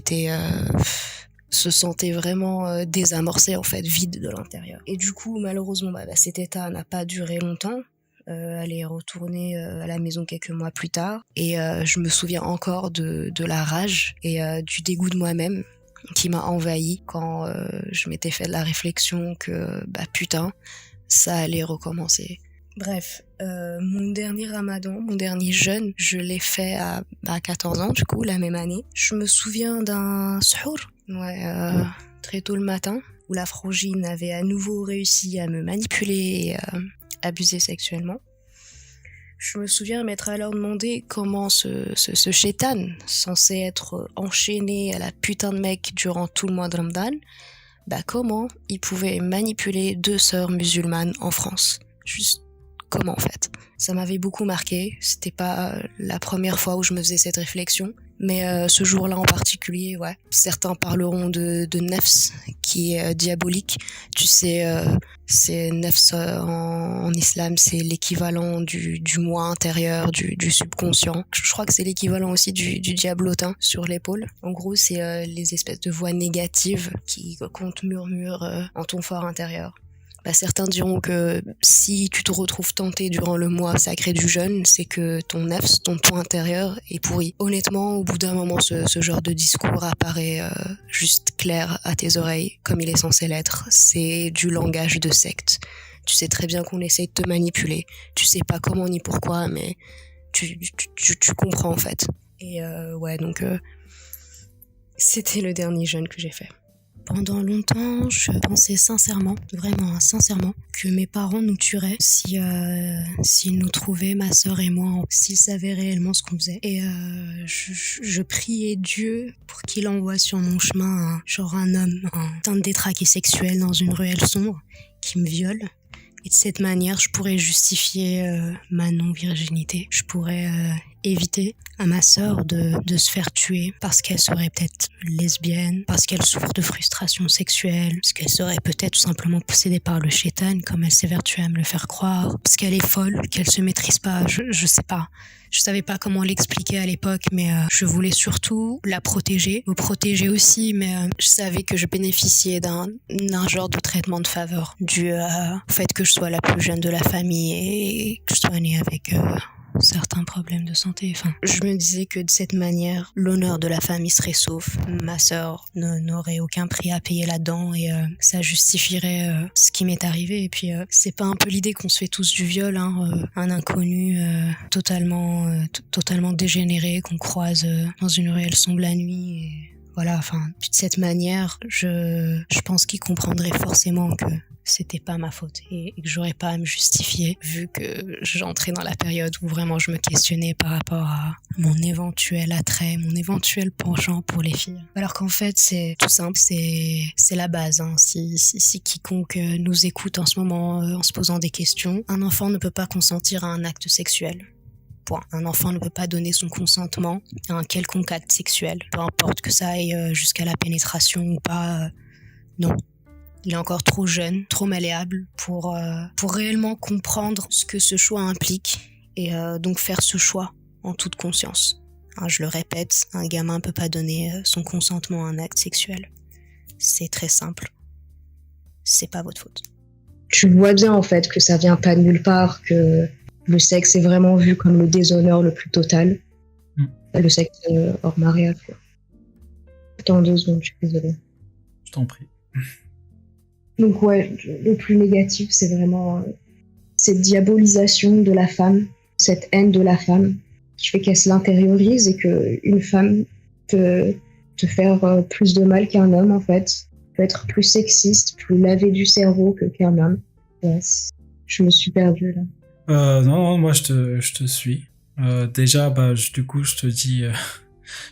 se sentait vraiment désamorcée, en fait, vide de l'intérieur. Et du coup, malheureusement, cet état n'a pas duré longtemps. Elle est retournée à la maison quelques mois plus tard. Et je me souviens encore de la rage et du dégoût de moi-même qui m'a envahie quand je m'étais fait de la réflexion que, putain, ça allait recommencer. Bref, mon dernier ramadan, mon dernier jeûne, je l'ai fait à 14 ans, du coup, la même année. Je me souviens d'un suhour, très tôt le matin, où la frangine avait à nouveau réussi à me manipuler et abuser sexuellement. Je me souviens m'être alors demandé comment ce chétan, censé être enchaîné à la putain de mec durant tout le mois de Ramadan, comment il pouvait manipuler 2 sœurs musulmanes en France. Juste comment, en fait. Ça m'avait beaucoup marqué. C'était pas la première fois où je me faisais cette réflexion, mais ce jour-là en particulier, ouais. Certains parleront de nefs, qui est diabolique. Tu sais, c'est nefs en islam, c'est l'équivalent du moi intérieur, du subconscient. Je crois que c'est l'équivalent aussi du diablotin sur l'épaule. En gros, c'est les espèces de voix négatives qu'on te murmure en ton fort intérieur. Certains diront que si tu te retrouves tenté durant le mois sacré du jeûne, c'est que ton nefs, ton point intérieur est pourri. Honnêtement, au bout d'un moment, ce genre de discours apparaît juste clair à tes oreilles, comme il est censé l'être. C'est du langage de secte. Tu sais très bien qu'on essaye de te manipuler. Tu sais pas comment ni pourquoi, mais tu comprends, en fait. Et donc c'était le dernier jeûne que j'ai fait. Pendant longtemps, je pensais sincèrement, vraiment sincèrement, que mes parents nous tueraient s'ils nous trouvaient, ma sœur et moi, s'ils savaient réellement ce qu'on faisait. Et je priais Dieu pour qu'il envoie sur mon chemin un homme, un détraqué sexuel dans une ruelle sombre qui me viole. Et de cette manière, je pourrais justifier ma non-virginité. Je pourrais éviter à ma sœur de se faire tuer parce qu'elle serait peut-être lesbienne, parce qu'elle souffre de frustration sexuelle, parce qu'elle serait peut-être tout simplement possédée par le shaitan, comme elle s'évertue à me le faire croire, parce qu'elle est folle, qu'elle se maîtrise pas, je sais pas. Je savais pas comment l'expliquer à l'époque, mais je voulais surtout la protéger, me protéger aussi, mais je savais que je bénéficiais d'un genre de traitement de faveur dû au fait que je sois la plus jeune de la famille et que je sois née avec certains problèmes de santé. Enfin, je me disais que de cette manière, l'honneur de la famille serait sauf. Ma sœur n'aurait aucun prix à payer là-dedans et ça justifierait ce qui m'est arrivé. Et puis, c'est pas un peu l'idée qu'on se fait tous du viol, un inconnu totalement dégénéré qu'on croise dans une ruelle sombre la nuit. Et voilà, enfin, de cette manière, je pense qu'il comprendrait forcément que c'était pas ma faute et que j'aurais pas à me justifier vu que j'entrais dans la période où vraiment je me questionnais par rapport à mon éventuel attrait, mon éventuel penchant pour les filles. Alors qu'en fait, c'est tout simple, c'est la base. Si quiconque nous écoute en ce moment en se posant des questions, un enfant ne peut pas consentir à un acte sexuel. Point. Un enfant ne peut pas donner son consentement à un quelconque acte sexuel. Peu importe que ça aille jusqu'à la pénétration ou pas, non. Il est encore trop jeune, trop malléable pour réellement comprendre ce que ce choix implique et donc faire ce choix en toute conscience. Hein, je le répète, un gamin ne peut pas donner son consentement à un acte sexuel. C'est très simple. C'est pas votre faute. Tu vois bien en fait que ça vient pas de nulle part, que le sexe est vraiment vu comme le déshonneur le plus total. Le sexe hors mariage. Attends 2 secondes, je suis désolée. Je t'en prie. Donc ouais, le plus négatif, c'est vraiment cette diabolisation de la femme, cette haine de la femme, qui fait qu'elle se l'intériorise et qu'une femme peut te faire plus de mal qu'un homme en fait, peut être plus sexiste, plus lavé du cerveau qu'un homme. Ouais, je me suis perdue là. Non, moi je te suis. Déjà, du coup, je te dis,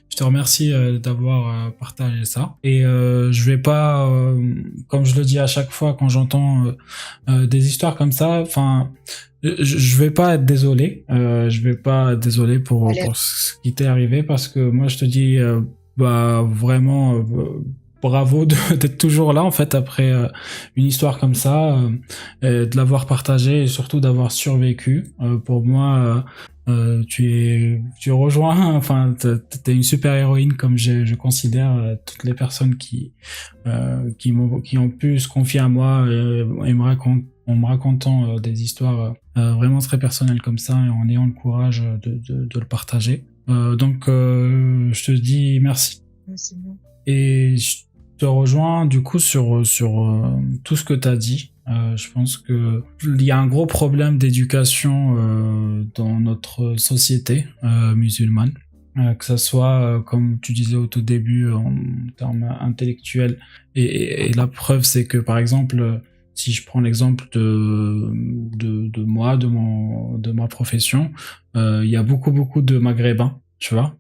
je te remercie d'avoir partagé ça. Et je vais pas, comme je le dis à chaque fois quand j'entends des histoires comme ça, enfin, je vais pas être désolé. Je vais pas être désolé pour ce qui t'est arrivé parce que moi je te dis, vraiment. Bravo d'être toujours là en fait après une histoire comme ça, de l'avoir partagée et surtout d'avoir survécu. Pour moi, tu rejoins, enfin t'es une super héroïne comme je considère toutes les personnes qui ont pu se confier à moi et en me racontant des histoires vraiment très personnelles comme ça et en ayant le courage de le partager. Donc je te dis merci. C'est bon. Et je te rejoins du coup sur tout ce que tu as dit. Je pense que il y a un gros problème d'éducation dans notre société musulmane, que ça soit comme tu disais au tout début en termes intellectuels et la preuve c'est que par exemple si je prends l'exemple de moi, de ma profession, il y a beaucoup de Maghrébins, tu vois,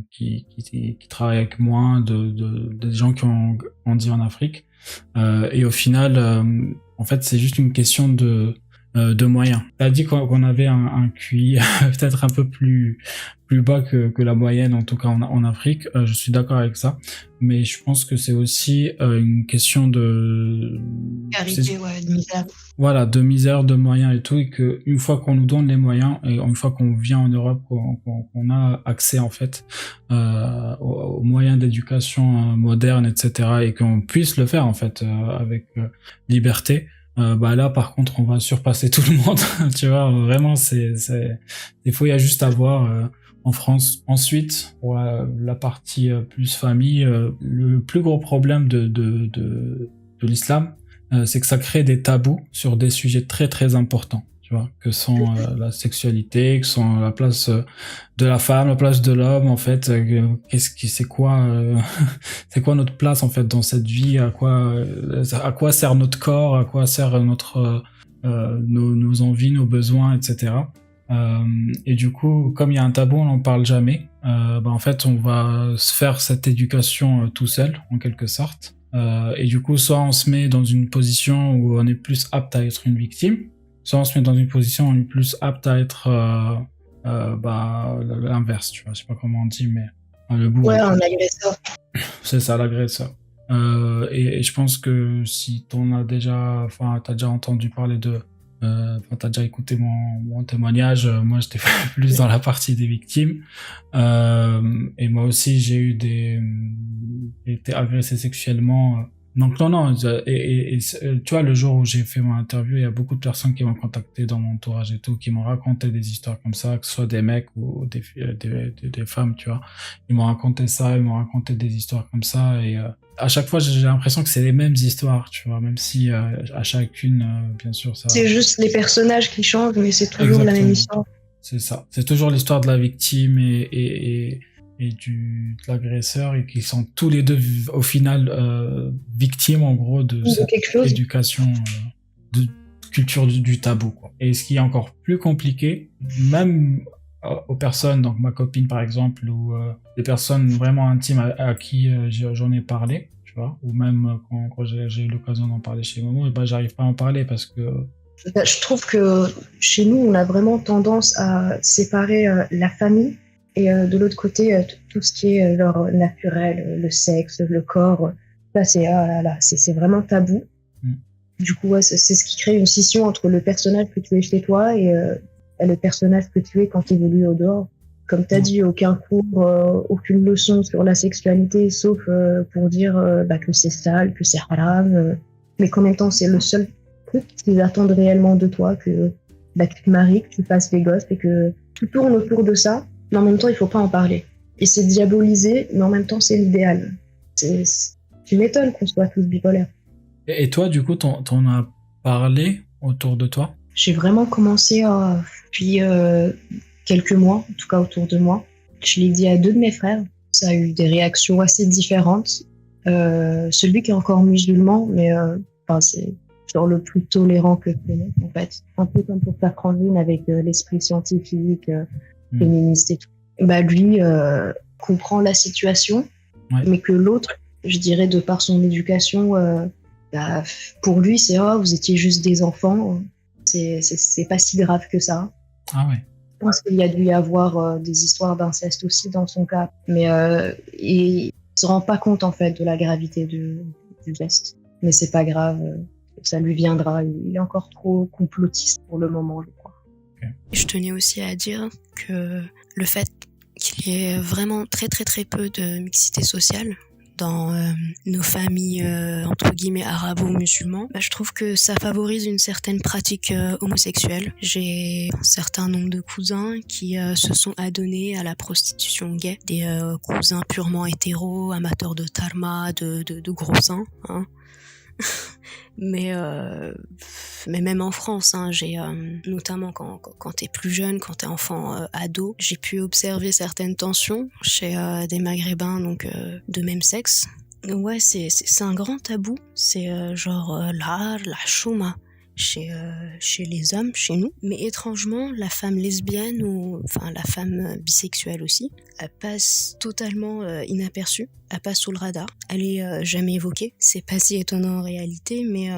qui travaillent avec moi, des gens qui ont grandi en Afrique, et au final, en fait, c'est juste une question de moyens. T'as dit qu'on avait un QI peut-être un peu plus bas que la moyenne, en tout cas en Afrique. Je suis d'accord avec ça, mais je pense que c'est aussi une question de misère. Voilà, de misère, de moyens et tout, et que une fois qu'on nous donne les moyens et une fois qu'on vient en Europe, qu'on a accès en fait aux moyens d'éducation moderne, etc., et qu'on puisse le faire en fait avec liberté. Là par contre on va surpasser tout le monde. Tu vois, vraiment des fois il y a juste à voir en France. Ensuite pour la partie plus famille, le plus gros problème de l'islam, c'est que ça crée des tabous sur des sujets très très importants, tu vois, que sont la sexualité, que sont la place de la femme, la place de l'homme en fait, c'est quoi notre place en fait dans cette vie, à quoi sert notre corps, à quoi sert nos envies, nos besoins, etc. Et du coup, comme il y a un tabou, on n'en parle jamais. En fait, on va se faire cette éducation tout seul, en quelque sorte. Et du coup, soit on se met dans une position où on est plus apte à être une victime, soit on se met dans une position où on est plus apte à être l'inverse, tu vois. Je sais pas comment on dit, mais le bourreau. Ouais, un agresseur. C'est ça, l'agresseur. Et je pense que si t'as déjà entendu parler t'as déjà écouté mon témoignage, moi j'étais plus dans la partie des victimes, et moi aussi j'ai été agressé sexuellement, donc non, et tu vois, le jour où j'ai fait mon interview, il y a beaucoup de personnes qui m'ont contacté dans mon entourage et tout, qui m'ont raconté des histoires comme ça, que ce soit des mecs ou des femmes, tu vois, ils m'ont raconté ça, ils m'ont raconté des histoires comme ça, et à chaque fois j'ai l'impression que c'est les mêmes histoires, tu vois, même si à chacune, bien sûr, ça... C'est juste les personnages qui changent, mais c'est toujours Exactement. la même histoire. C'est ça, c'est toujours l'histoire de la victime et de l'agresseur, et qui sont tous les deux au final victimes en gros de cette éducation de culture du tabou, quoi. Et ce qui est encore plus compliqué, même aux personnes, donc ma copine par exemple, ou des personnes vraiment intimes à qui j'en ai parlé, tu vois, ou même quand j'ai eu l'occasion d'en parler chez Momo, et j'arrive pas à en parler parce que je trouve que chez nous on a vraiment tendance à séparer la famille et de l'autre côté tout ce qui est leur naturel, le sexe, le corps. Là c'est vraiment tabou. Du coup, ouais, c'est ce qui crée une scission entre le personnage que tu es chez toi et le personnage que tu es quand tu évolues au dehors. Comme tu as dit, aucun cours, aucune leçon sur la sexualité, sauf pour dire que c'est sale, que c'est haram. Mais qu'en même temps, c'est le seul truc qu'ils attendent réellement de toi, que tu te maries, que tu fasses des gosses et que tout tourne autour de ça. Mais en même temps, il faut pas en parler. Et c'est diabolisé, mais en même temps, c'est l'idéal. Tu m'étonnes qu'on soit tous bipolaires. Et toi, du coup, t'en as parlé autour de toi? J'ai vraiment commencé depuis quelques mois, en tout cas autour de moi. Je l'ai dit à 2 de mes frères. Ça a eu des réactions assez différentes. Celui qui est encore musulman, mais c'est genre le plus tolérant que je connais, en fait. Un peu comme pour faire Franklin avec l'esprit scientifique, féministe et tout. Lui comprend la situation, mais que l'autre, je dirais, de par son éducation, pour lui, c'est vous étiez juste des enfants. C'est pas si grave que ça. Ah ouais. Je pense qu'il y a dû y avoir des histoires d'inceste aussi dans son cas, mais il se rend pas compte en fait de la gravité du geste. Mais c'est pas grave, ça lui viendra. Il est encore trop complotiste pour le moment, je crois. Okay. Je tenais aussi à dire que le fait qu'il y ait vraiment très très très peu de mixité sociale dans nos familles entre guillemets arabo-musulmans, je trouve que ça favorise une certaine pratique homosexuelle. J'ai un certain nombre de cousins qui se sont adonnés à la prostitution gay, des cousins purement hétéros, amateurs de tarma, de gros seins, hein. mais même en France, hein, j'ai notamment quand t'es plus jeune, quand t'es enfant ado, j'ai pu observer certaines tensions chez des Maghrébins donc de même sexe. Ouais, c'est un grand tabou. C'est l'art, la chouma chez les hommes, chez nous. Mais étrangement, la femme lesbienne ou enfin la femme bisexuelle aussi, elle passe totalement inaperçue. Elle passe sous le radar. Elle est jamais évoquée. C'est pas si étonnant en réalité, mais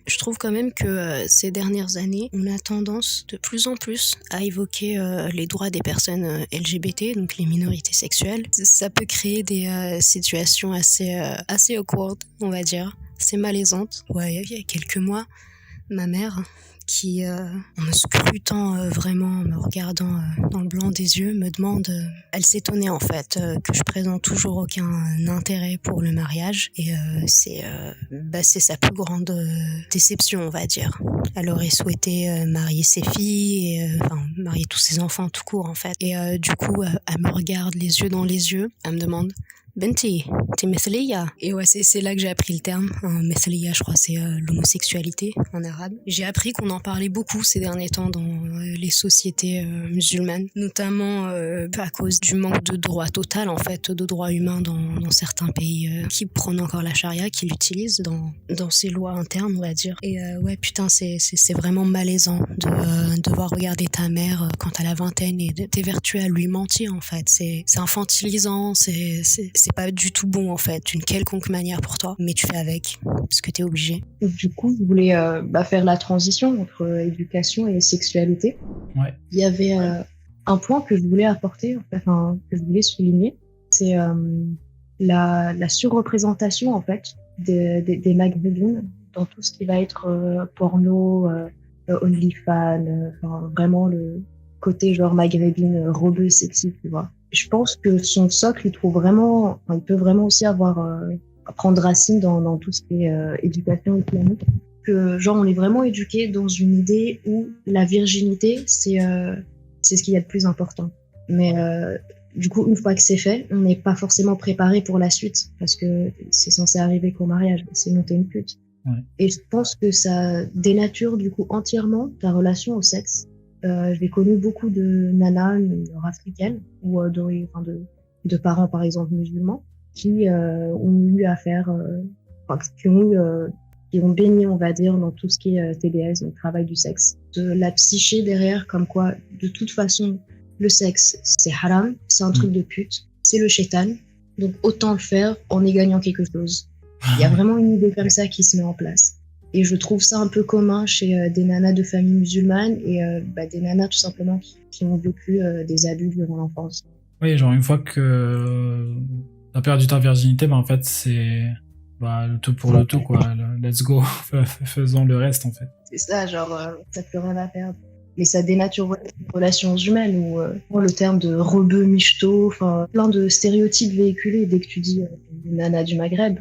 je trouve quand même que ces dernières années, on a tendance de plus en plus à évoquer les droits des personnes LGBT, donc les minorités sexuelles. Ça peut créer des situations assez awkward, on va dire. C'est malaisante. Ouais, il y a quelques mois, ma mère, qui, en me scrutant vraiment, en me regardant dans le blanc des yeux, me demande... elle s'étonnait en fait que je présente toujours aucun intérêt pour le mariage. Et c'est sa plus grande déception, on va dire. Elle aurait souhaité marier ses filles, et marier tous ses enfants tout court en fait. Et du coup, elle me regarde les yeux dans les yeux, elle me demande... Benti, t'es mithliya. Et ouais, c'est là que j'ai appris le terme. Mithliya, je crois, c'est l'homosexualité en arabe. J'ai appris qu'on en parlait beaucoup ces derniers temps dans les sociétés musulmanes, notamment à cause du manque de droit total, en fait, de droits humains dans certains pays qui prônent encore la charia, qui l'utilisent dans ces lois internes, on va dire. Et ouais, putain, c'est vraiment malaisant de devoir regarder ta mère quand elle a la vingtaine et t'évertuer à lui mentir, en fait. C'est infantilisant, c'est pas du tout bon en fait, d'une quelconque manière pour toi, mais tu fais avec, parce que t'es obligé. Du coup, je voulais faire la transition entre éducation et sexualité. Ouais. Il y avait un point que je voulais apporter, que je voulais souligner, c'est la surreprésentation en fait des maghrébines dans tout ce qui va être porno, OnlyFans, vraiment le côté genre maghrébine rebeu sexy, tu vois. Je pense que son socle, il peut vraiment aussi prendre racine dans tout ce qui est éducation islamique. Que genre, on est vraiment éduqué dans une idée où la virginité, c'est ce qu'il y a de plus important. Mais du coup, une fois que c'est fait, on n'est pas forcément préparé pour la suite parce que c'est censé arriver qu'au mariage, sinon t'es une pute. Ouais. Et je pense que ça dénature du coup entièrement ta relation au sexe. J'ai connu beaucoup de nanas nord-africaines ou de parents par exemple musulmans qui ont eu affaire, qui ont baigné on va dire dans tout ce qui est TDS, donc travail du sexe, de la psyché derrière comme quoi de toute façon le sexe c'est haram, c'est un truc de pute, c'est le shaitan, donc autant le faire en y gagnant quelque chose. Il y a vraiment une idée comme ça qui se met en place. Et je trouve ça un peu commun chez des nanas de familles musulmanes et des nanas tout simplement qui ont vécu des abus durant l'enfance. Oui, genre une fois que t'as perdu ta virginité, en fait, c'est bah, le tout pour le tout, quoi. Let's go. Faisons le reste, en fait. C'est ça, genre, t'as plus rien à perdre. Mais ça dénature vraiment les relations humaines, où le terme de rebeu, michto, enfin, plein de stéréotypes véhiculés dès que tu dis une nana du Maghreb.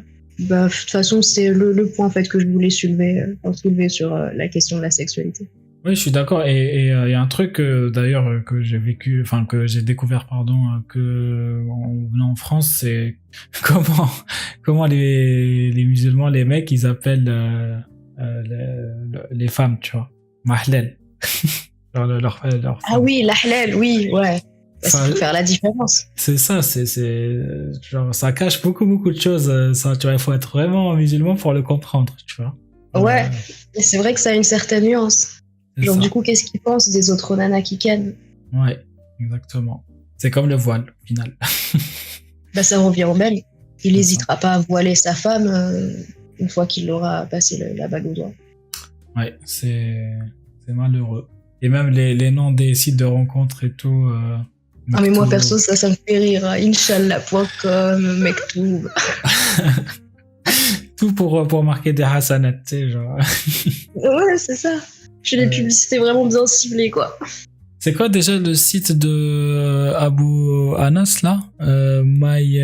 Bah, de toute façon, c'est le point en fait que je voulais soulever sur la question de la sexualité. Oui, je suis d'accord. Et il y a un truc d'ailleurs que j'ai vécu, enfin que j'ai découvert, pardon, que en venant en France, c'est comment les musulmans, les mecs, ils appellent les femmes, tu vois, mahlel. leur Ah femme. oui, la halal, oui, ouais. Parce Enfin, qu'il faut faire la différence. c'est ça, genre ça cache beaucoup de choses. Ça, tu vois, il faut être vraiment musulman pour le comprendre, tu vois. Ouais, et c'est vrai que ça a une certaine nuance. C'est Genre, ça. du coup, qu'est-ce qu'ils pensent des autres nanas qui kennent? Ouais, exactement. C'est comme le voile, au final. Bah, ça revient au même. Il C'est n'hésitera pas à voiler sa femme une fois qu'il aura passé la bague au doigt. Ouais, c'est malheureux. Et même les noms des sites de rencontres et tout. Ah, mais moi, Mektoub. perso, ça me fait rire. Hein. Inch'Allah.com, Mektoub. Tout pour marquer des hasanat, tu sais, genre. Ouais, c'est ça. Je fais des publicités vraiment bien ciblées, quoi. C'est quoi déjà le site de Abu Anas là? My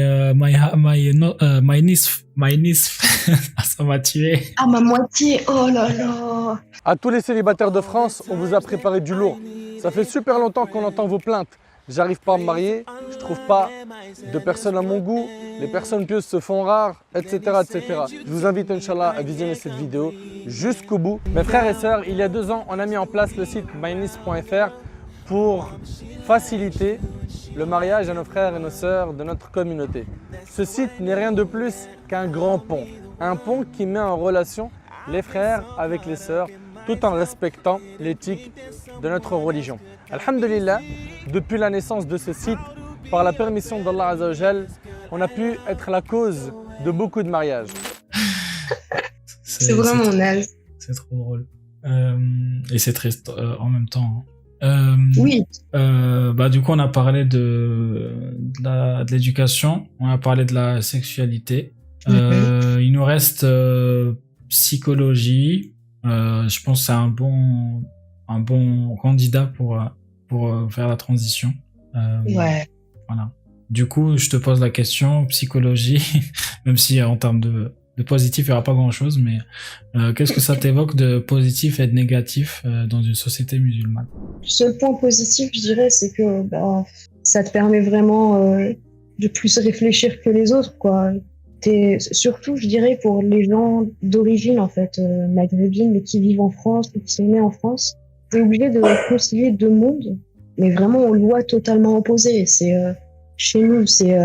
niece. Ah, ça m'a tué. Ah, ma moitié, oh là là. À tous les célibataires de France, on vous a préparé du lourd. Ça fait super longtemps qu'on entend vos plaintes. J'arrive pas à me marier, je trouve pas de personnes à mon goût, les personnes pieuses se font rares, etc., etc. Je vous invite, Inch'Allah, à visionner cette vidéo jusqu'au bout. Mes frères et sœurs, il y a 2 ans, on a mis en place le site mynice.fr pour faciliter le mariage à nos frères et nos sœurs de notre communauté. Ce site n'est rien de plus qu'un grand pont. Un pont qui met en relation les frères avec les sœurs, tout en respectant l'éthique de notre religion. Alhamdulillah, depuis la naissance de ce site, par la permission d'Allah Azza wa Jal, on a pu être la cause de beaucoup de mariages. C'est vraiment naze. C'est trop drôle. Et c'est triste en même temps. Oui. Bah, du coup, on a parlé de l'éducation, on a parlé de la sexualité. Il nous reste psychologie. Je pense que c'est un bon candidat pour faire la transition. Ouais. Voilà. Du coup, je te pose la question, psychologie, même si en termes de positif, il n'y aura pas grand-chose, mais qu'est-ce que ça t'évoque de positif et de négatif dans une société musulmane? Le seul point positif, je dirais, c'est que ça te permet vraiment de plus réfléchir que les autres, quoi. Surtout, je dirais, pour les gens d'origine, en fait, maghrébine, mais qui vivent en France ou qui sont nés en France, t'es obligé de concilier 2 mondes, mais vraiment aux lois totalement opposées. Chez nous, c'est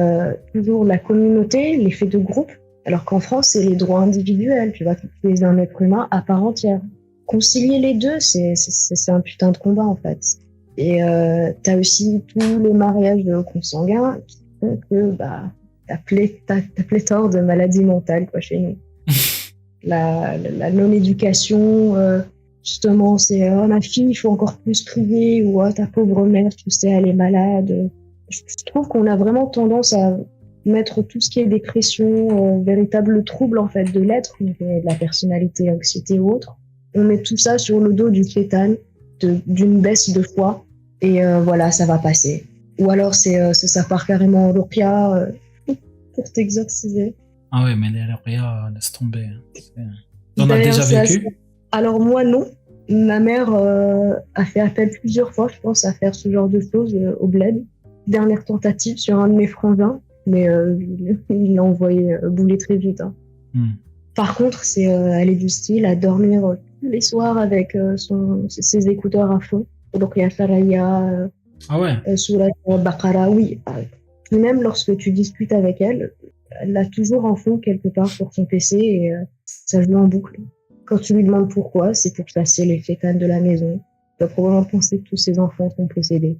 toujours la communauté, l'effet de groupe, alors qu'en France, c'est les droits individuels. Tu vois, tu es un être humain à part entière. Concilier les deux, c'est un putain de combat, en fait. Et t'as aussi tous les mariages consanguins qui font que t'as pléthore de maladies mentales, quoi, chez nous. La non-éducation, justement, c'est ma fille, il faut encore plus prier, ou ta pauvre mère, tu sais, elle est malade. Je trouve qu'on a vraiment tendance à mettre tout ce qui est dépression, véritable trouble en fait de l'être, de la personnalité, anxiété ou autre. On met tout ça sur le dos du shaitan, d'une baisse de foi, et voilà, ça va passer. Ou alors ça part carrément en ruqya pour t'exorciser. Ah ouais, mais les ruqya, laisse tomber. T'en as déjà vécu? Alors moi non. Ma mère a fait appel plusieurs fois, je pense, à faire ce genre de choses au bled. Dernière tentative sur un de mes frangins, mais il l'a envoyé bouler très vite. Hein. Par contre, elle est du style à dormir tous les soirs avec ses écouteurs à fond. Donc il y a Saraya, ah ouais. Surat Baqara, oui. Et même lorsque tu discutes avec elle, elle l'a toujours en fond quelque part sur son PC et ça joue en boucle. Quand tu lui demandes pourquoi, c'est pour chasser les fétans de la maison. Tu vas probablement penser que tous ses enfants sont possédés.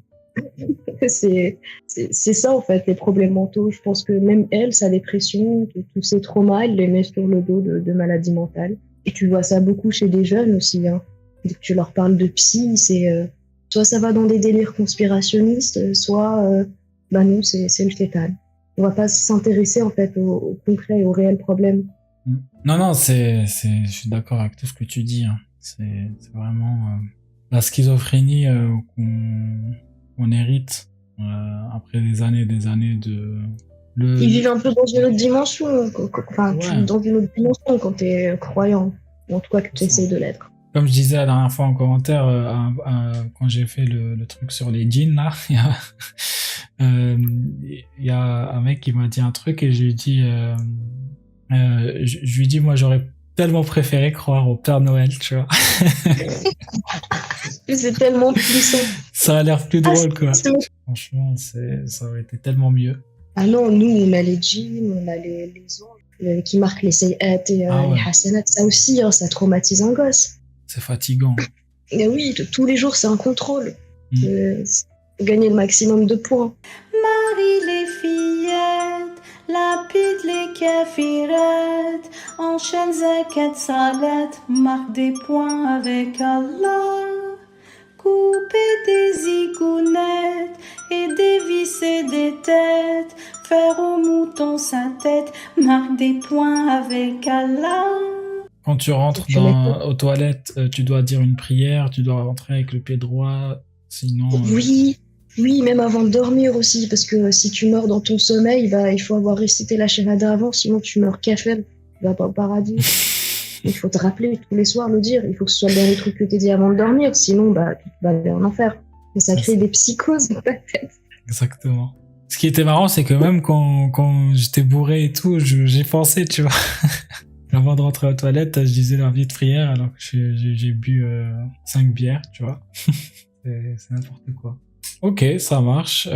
c'est ça en fait, les problèmes mentaux. Je pense que même elle, sa dépression, tous ses traumas, elle les met sur le dos de maladies mentales. Et tu vois ça beaucoup chez des jeunes aussi. Hein. Dès que tu leur parles de psy, c'est soit ça va dans des délires conspirationnistes, soit non, c'est le fétal. On va pas s'intéresser en fait au concret et au réel problème. Non, non, je suis d'accord avec tout ce que tu dis. Hein. C'est vraiment la schizophrénie qu'on hérite après des années de... Ils vivent un peu dans une autre dimension, Ouais. dans une autre dimension quand t'es croyant, ou en tout cas que tu essaies de l'être. Comme je disais la dernière fois en commentaire, quand j'ai fait le truc sur les djinns, là, il y a un mec qui m'a dit un truc et je lui dis, je lui dis, moi, j'aurais tellement préféré croire au Père Noël, tu vois. C'est tellement puissant. Ça a l'air plus drôle, quoi. C'est- Franchement, ça aurait été tellement mieux. Ah non, nous, on a les djinns, on a les anges qui marquent les sayyat et Ah ouais. les hasanat. Ça aussi, hein, ça traumatise un gosse. C'est fatigant. Et oui, tous les jours, c'est un contrôle. Mm. Gagner le maximum de points. Marie les fillettes, lapide les kafirettes, enchaîne zakat salat, marque des points avec Allah. Couper des zigounettes et dévisser des têtes, faire au mouton sa tête, marque des points avec Allah. Quand tu rentres aux toilettes, tu dois dire une prière, tu dois rentrer avec le pied droit, sinon... Oui, même avant de dormir aussi, parce que si tu meurs dans ton sommeil, il faut avoir récité la shahada avant, sinon tu meurs kafir, tu vas pas au paradis. Il faut te rappeler tous les soirs, le dire, il faut que ce soit le dernier truc que t'aies dit avant de dormir, sinon tu vas aller en enfer. Et ça crée des psychoses dans ta tête. Exactement. Ce qui était marrant, c'est que même quand j'étais bourré et tout, j'ai pensé, tu vois. Avant de rentrer aux toilettes, je disais la vie de prière alors que j'ai bu 5 bières, tu vois. c'est n'importe quoi. Ok, ça marche.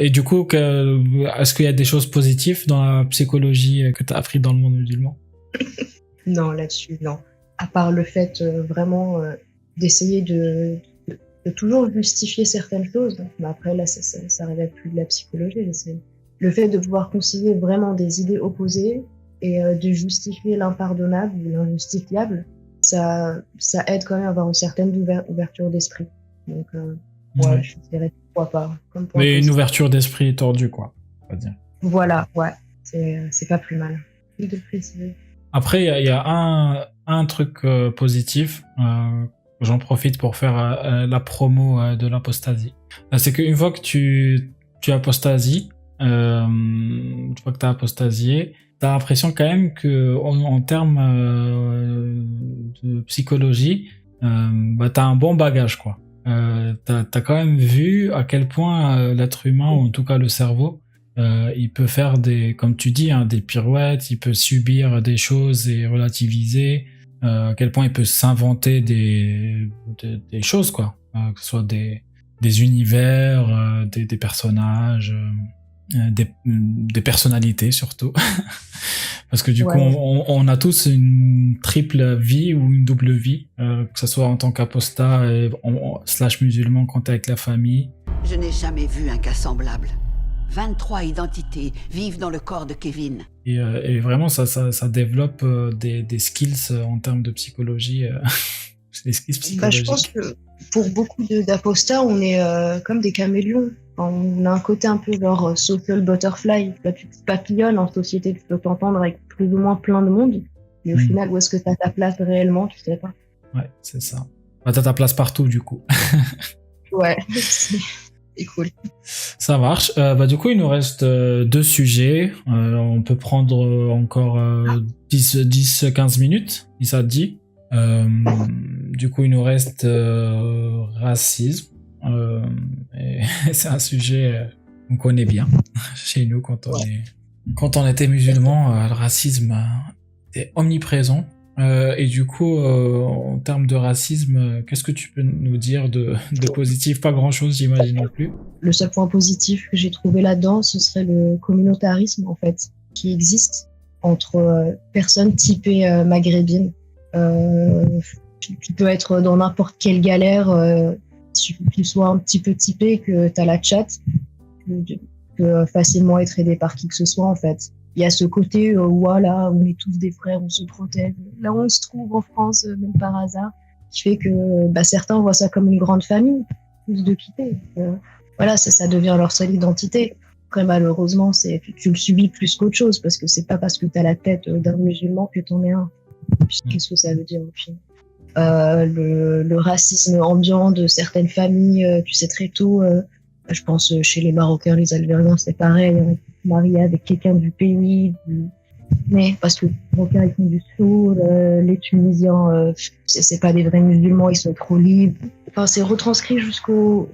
Et du coup, est-ce qu'il y a des choses positives dans la psychologie que tu as appris dans le monde musulman? Non, là-dessus, non. À part le fait vraiment d'essayer de toujours justifier certaines choses. Mais après, là, ça relève plus de la psychologie. C'est le fait de pouvoir concilier vraiment des idées opposées et de justifier l'impardonnable ou l'injustifiable, ça aide quand même à avoir une certaine ouverture d'esprit. Donc, ouais, je dirais pourquoi pas. Mais une ouverture d'esprit tordue, quoi, on va dire. Voilà, ouais, c'est pas plus mal de le préciser. Après, il y a un truc positif. J'en profite pour faire la promo de l'apostasie. C'est qu'une fois que tu apostasies, une fois que t'as apostasié, t'as l'impression quand même que en termes de psychologie, t'as un bon bagage, quoi. T'as quand même vu à quel point l'être humain, ou en tout cas le cerveau, il peut faire comme tu dis, hein, des pirouettes, il peut subir des choses et relativiser, à quel point il peut s'inventer des choses, quoi, que ce soit des univers, des personnages, des personnalités surtout. Parce que du coup, on a tous une triple vie ou une double vie, que ce soit en tant qu'apostat / musulman quand t'es avec la famille. Je n'ai jamais vu un cas semblable. 23 identités vivent dans le corps de Kevin. Et vraiment, ça développe des skills en termes de psychologie. Des skills psychologiques. Je pense que pour beaucoup d'apostats, on est comme des caméléons. On a un côté un peu genre social butterfly. Là, tu te papillonnes en société, tu peux t'entendre avec plus ou moins plein de monde. Mais au final, où est-ce que tu as ta place réellement, tu sais pas. Ouais, c'est ça. T'as ta place partout, du coup. Ouais, c'est cool. Ça marche. Du coup, il nous reste 2 sujets. On peut prendre encore 10-15 minutes, si ça te dit. Du coup, il nous reste racisme. Et c'est un sujet qu'on connaît bien chez nous quand on était musulman. Le racisme était omniprésent. Et du coup, en termes de racisme, qu'est-ce que tu peux nous dire de positif? Pas grand-chose, j'imagine non plus. Le seul point positif que j'ai trouvé là-dedans, ce serait le communautarisme, en fait, qui existe entre personnes typées maghrébines. Tu peux être dans n'importe quelle galère, que tu sois un petit peu typé, que tu as la chat, que facilement être aidé par qui que ce soit, en fait. Il y a ce côté, voilà, on est tous des frères, on se protège. Là où on se trouve en France, même par hasard, qui fait que certains voient ça comme une grande famille, plus de quitter. Voilà, ça devient leur seule identité. Après, malheureusement, tu le subis plus qu'autre chose, parce que c'est pas parce que tu as la tête d'un musulman que t'en es un. Qu'est-ce que ça veut dire au final? Le racisme ambiant de certaines familles, tu sais, très tôt, je pense chez les Marocains, les Algériens, c'est pareil, hein, mariés avec quelqu'un du pays, mais parce que les Marocains, ils font du sourd, les Tunisiens, c'est pas des vrais musulmans, ils sont trop libres. Enfin, c'est retranscrit jusqu'au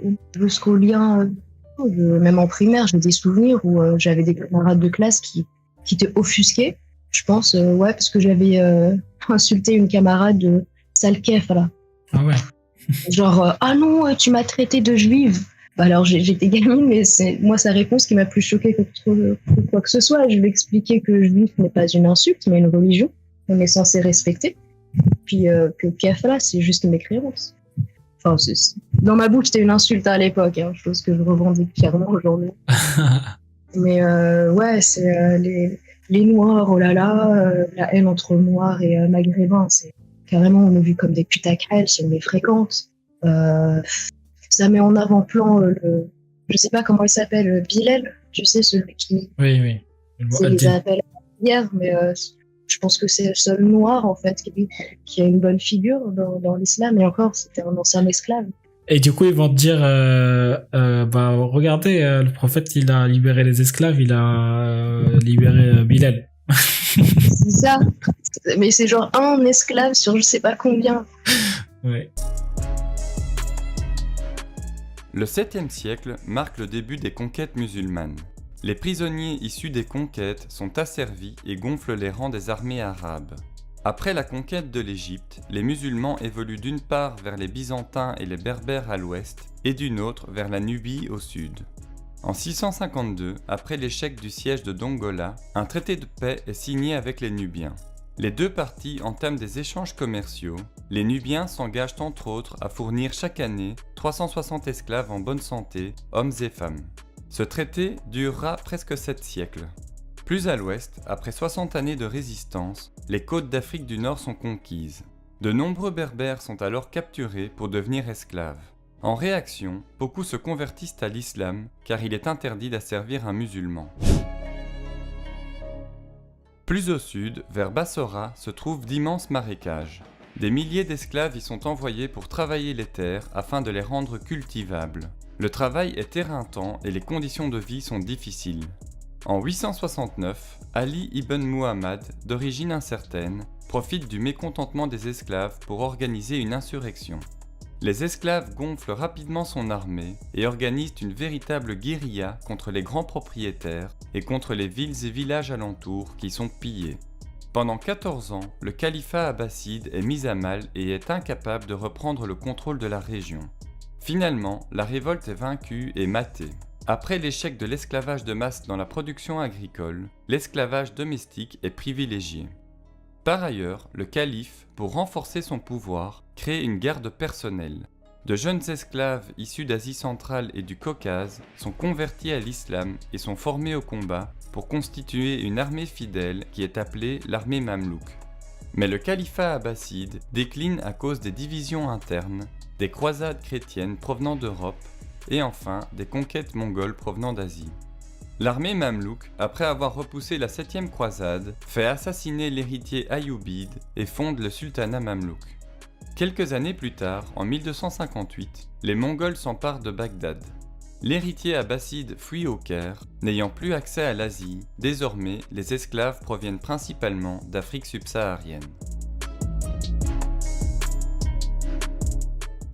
lien, même en primaire, j'ai des souvenirs où j'avais des camarades de classe qui étaient offusqués, je pense, ouais, parce que j'avais insulté une camarade de sale kef, là. Ah ouais. Genre, ah non, tu m'as traité de juive. Bah alors j'étais gamine, mais c'est moi sa réponse qui m'a plus choquée que quoi que ce soit. Je lui ai expliqué que juif n'est pas une insulte, mais une religion qu'on est censé respecter. Puis que kef là, c'est juste une mécréance. Enfin, dans ma bouche, c'était une insulte à l'époque, hein, chose que je revendique fièrement aujourd'hui. Mais ouais, c'est les Noirs, oh là là, la haine entre Noirs et Maghrébins, c'est carrément, on est vu comme des putacrelles, si on les fréquente. Ça met en avant-plan je sais pas comment il s'appelle, Bilal, tu sais, celui qui Oui. les appelle hier, mais je pense que c'est le seul noir en fait qui a une bonne figure dans l'islam, et encore c'était un ancien esclave. Et du coup, ils vont te dire, regardez, le prophète, il a libéré les esclaves, il a libéré Bilal. C'est ça, mais c'est genre un esclave sur je sais pas combien. Ouais. Le 7e siècle marque le début des conquêtes musulmanes. Les prisonniers issus des conquêtes sont asservis et gonflent les rangs des armées arabes. Après la conquête de l'Égypte, les musulmans évoluent d'une part vers les Byzantins et les Berbères à l'ouest, et d'une autre vers la Nubie au sud. En 652, après l'échec du siège de Dongola, un traité de paix est signé avec les Nubiens. Les deux parties entament des échanges commerciaux. Les Nubiens s'engagent entre autres à fournir chaque année 360 esclaves en bonne santé, hommes et femmes. Ce traité durera presque 7 siècles. Plus à l'ouest, après 60 années de résistance, les côtes d'Afrique du Nord sont conquises. De nombreux Berbères sont alors capturés pour devenir esclaves. En réaction, beaucoup se convertissent à l'islam car il est interdit d'asservir un musulman. Plus au sud, vers Bassora, se trouvent d'immenses marécages. Des milliers d'esclaves y sont envoyés pour travailler les terres afin de les rendre cultivables. Le travail est éreintant et les conditions de vie sont difficiles. En 869, Ali ibn Muhammad, d'origine incertaine, profite du mécontentement des esclaves pour organiser une insurrection. Les esclaves gonflent rapidement son armée et organisent une véritable guérilla contre les grands propriétaires et contre les villes et villages alentours qui sont pillés. Pendant 14 ans, le califat abbasside est mis à mal et est incapable de reprendre le contrôle de la région. Finalement, la révolte est vaincue et matée. Après l'échec de l'esclavage de masse dans la production agricole, l'esclavage domestique est privilégié. Par ailleurs, le calife, pour renforcer son pouvoir, crée une garde personnelle. De jeunes esclaves issus d'Asie centrale et du Caucase sont convertis à l'islam et sont formés au combat pour constituer une armée fidèle qui est appelée l'armée mamelouk. Mais le califat abbasside décline à cause des divisions internes, des croisades chrétiennes provenant d'Europe et enfin des conquêtes mongoles provenant d'Asie. L'armée mamelouk, après avoir repoussé la 7e croisade, fait assassiner l'héritier ayoubide et fonde le sultanat mamelouk. Quelques années plus tard, en 1258, les Mongols s'emparent de Bagdad. L'héritier abbasside fuit au Caire, n'ayant plus accès à l'Asie. Désormais, les esclaves proviennent principalement d'Afrique subsaharienne.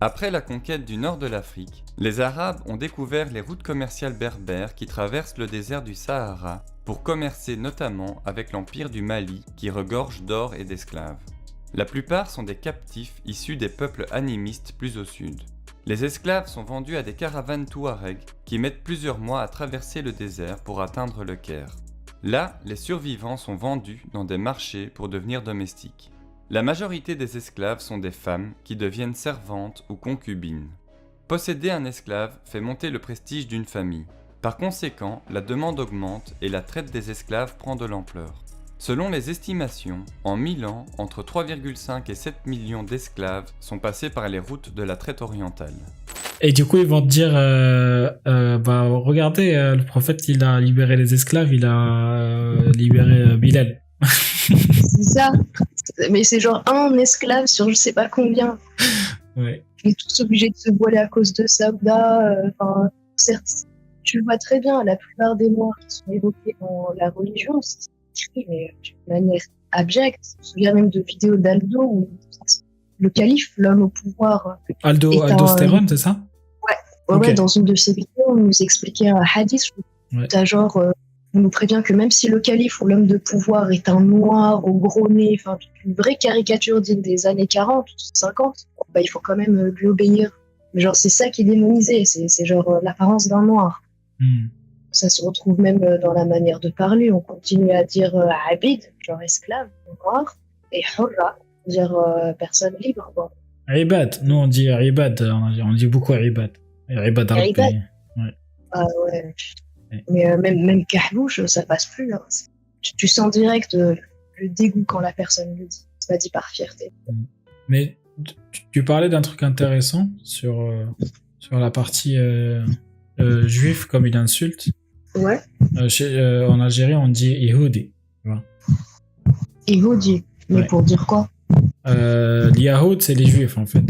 Après la conquête du nord de l'Afrique, les Arabes ont découvert les routes commerciales berbères qui traversent le désert du Sahara pour commercer notamment avec l'empire du Mali qui regorge d'or et d'esclaves. La plupart sont des captifs issus des peuples animistes plus au sud. Les esclaves sont vendus à des caravanes touaregs qui mettent plusieurs mois à traverser le désert pour atteindre le Caire. Là, les survivants sont vendus dans des marchés pour devenir domestiques. La majorité des esclaves sont des femmes qui deviennent servantes ou concubines. Posséder un esclave fait monter le prestige d'une famille. Par conséquent, la demande augmente et la traite des esclaves prend de l'ampleur. Selon les estimations, en 1000 ans, entre 3,5 et 7 millions d'esclaves sont passés par les routes de la traite orientale. Et du coup, ils vont te dire, bah, regardez, le prophète, il a libéré les esclaves, il a libéré Bilal. C'est ça. Mais c'est genre un esclave sur je sais pas combien. Ouais. On est tous obligés de se voiler à cause de ça. Enfin, certes, tu le vois très bien, la plupart des morts qui sont évoqués dans la religion, c'est écrit, mais d'une manière abjecte. Je me souviens même de vidéos d'Aldo où le calife, l'homme au pouvoir. Aldostérone, c'est ça? Ouais, Ok. ouais, dans une de ses vidéos, on nous expliquait un hadith. Ouais. T'as genre, on nous prévient que même si le calife ou l'homme de pouvoir est un noir au gros nez, enfin, une vraie caricature digne des années 40 ou 50, bah, il faut quand même lui obéir. Mais genre, c'est ça qui est démonisé, c'est genre l'apparence d'un noir. Ça se retrouve même dans la manière de parler. On continue à dire abid, genre esclave, noir, et hurra, dire personne libre, quoi. Ibad, nous on dit Ibad, on dit beaucoup Ibad. Ibad al Ibad. Ouais. Ah ouais. Ouais. Mais même Carlouche, ça passe plus. Hein. Tu sens direct le dégoût quand la personne le dit. C'est pas dit par fierté. Mais tu parlais d'un truc intéressant sur la partie juif comme une insulte. Ouais. En Algérie, on dit Yehudi. Et vous dit. Mais Ouais. pour dire quoi? L'Yahoud, c'est les juifs en fait.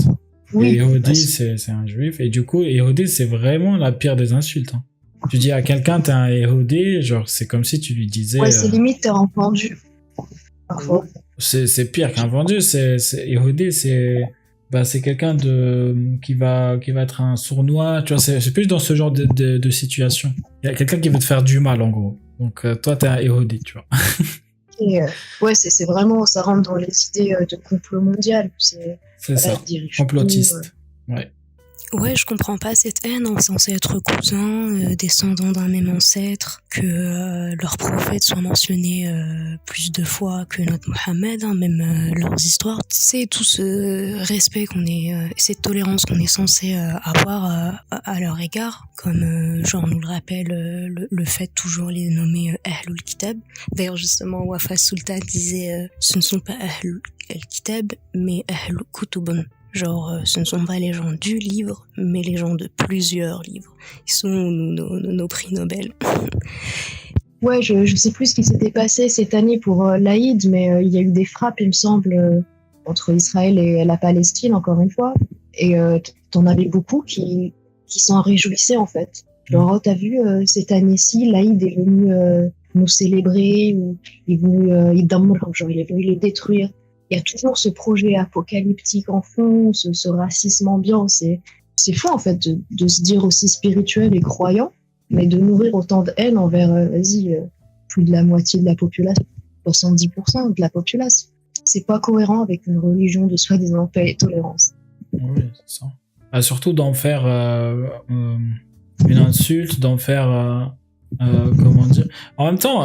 Oui. Et Yehudi, Bah, c'est un juif. Et du coup, Yehudi, c'est vraiment la pire des insultes. Hein. Tu dis à quelqu'un, t'es un Yehudi, genre, c'est comme si tu lui disais. ouais, c'est limite, t'es entendu. Parfois. C'est pire qu'un vendu. Yehudi, c'est quelqu'un qui va être un sournois. Tu vois, c'est plus dans ce genre de situation. Il y a quelqu'un qui veut te faire du mal, en gros. Donc, toi, t'es un Yehudi, tu vois. Et, ouais, c'est vraiment, ça rentre dans les idées de complot mondial. C'est ça. ils dirigent Complotiste. Ouais. Ouais, je comprends pas cette haine. On est censé être cousins, descendants d'un même ancêtre, que leurs prophètes soient mentionnés plus de fois que notre Mohammed, hein, même leurs histoires. Tu sais, tout ce respect cette tolérance qu'on est censé avoir à leur égard, comme genre nous le rappelle le fait de toujours les nommer Ahlul Kitab. D'ailleurs, justement, Wafa Sultan disait ce ne sont pas Ahlul Kitab, mais Ahlul Kutubun. Genre, ce ne sont pas les gens du livre, mais les gens de plusieurs livres. Ils sont nos prix Nobel. Ouais, je sais plus ce qui s'était passé cette année pour l'Aïd, mais il y a eu des frappes, il me semble, entre Israël et la Palestine, encore une fois. Et t'en avais beaucoup qui s'en réjouissaient, en fait. Genre, oh, t'as vu, cette année-ci, l'Aïd est venu nous célébrer, ou il est venu, genre, il est venu les détruire. Il y a toujours ce projet apocalyptique en fond, ce racisme ambiant. C'est fou, en fait, de se dire aussi spirituel et croyant, mais de nourrir autant de haine envers, plus de la moitié de la population, 70% de la population. C'est pas cohérent avec une religion de soi-disant paix et tolérance. Oui, c'est ça. Surtout d'en faire une insulte, d'en faire... comment dire. En même temps,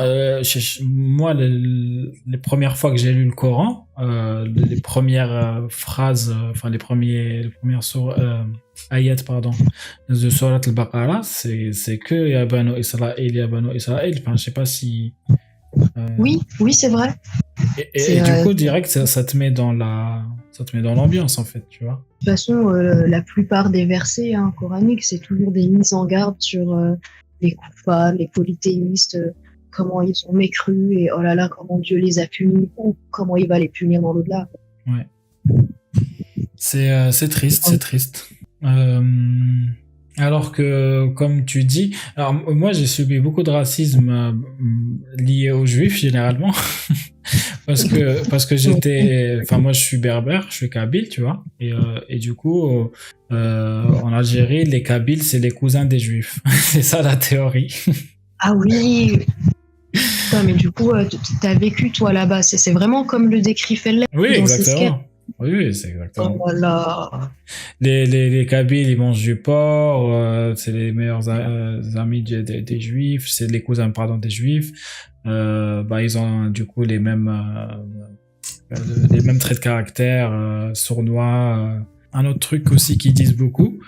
moi, les premières fois que j'ai lu le Coran, les premières phrases, enfin les premières ayat, pardon, de Surat al-Baqarah, c'est que Ya Banu Israël, Ya Banu Israël. Enfin, je sais pas si. Oui, c'est vrai. Et du coup, direct, ça te met dans l'ambiance en fait, tu vois. De toute façon, la plupart des versets coraniques, c'est toujours des mises en garde sur les koufars, les polythéistes, comment ils ont mécru et oh là là, comment Dieu les a punis ou comment il va les punir dans l'au-delà. Ouais. C'est triste, c'est triste. Alors que, comme tu dis, alors moi j'ai subi beaucoup de racisme lié aux juifs généralement, parce que j'étais, enfin moi je suis berbère, je suis kabyle, tu vois, et du coup en Algérie les kabyles c'est les cousins des juifs, c'est ça la théorie. Ah oui. Ouais, mais du coup t'as vécu toi là-bas, c'est vraiment comme le décrit Feller. Oui, exactement. Oui, c'est exactement. Oh voilà. Les Kabyles, ils mangent du porc, c'est les meilleurs amis des Juifs, c'est les cousins, pardon, des Juifs. Ils ont du coup les mêmes traits de caractère, sournois. Un autre truc aussi qu'ils disent beaucoup,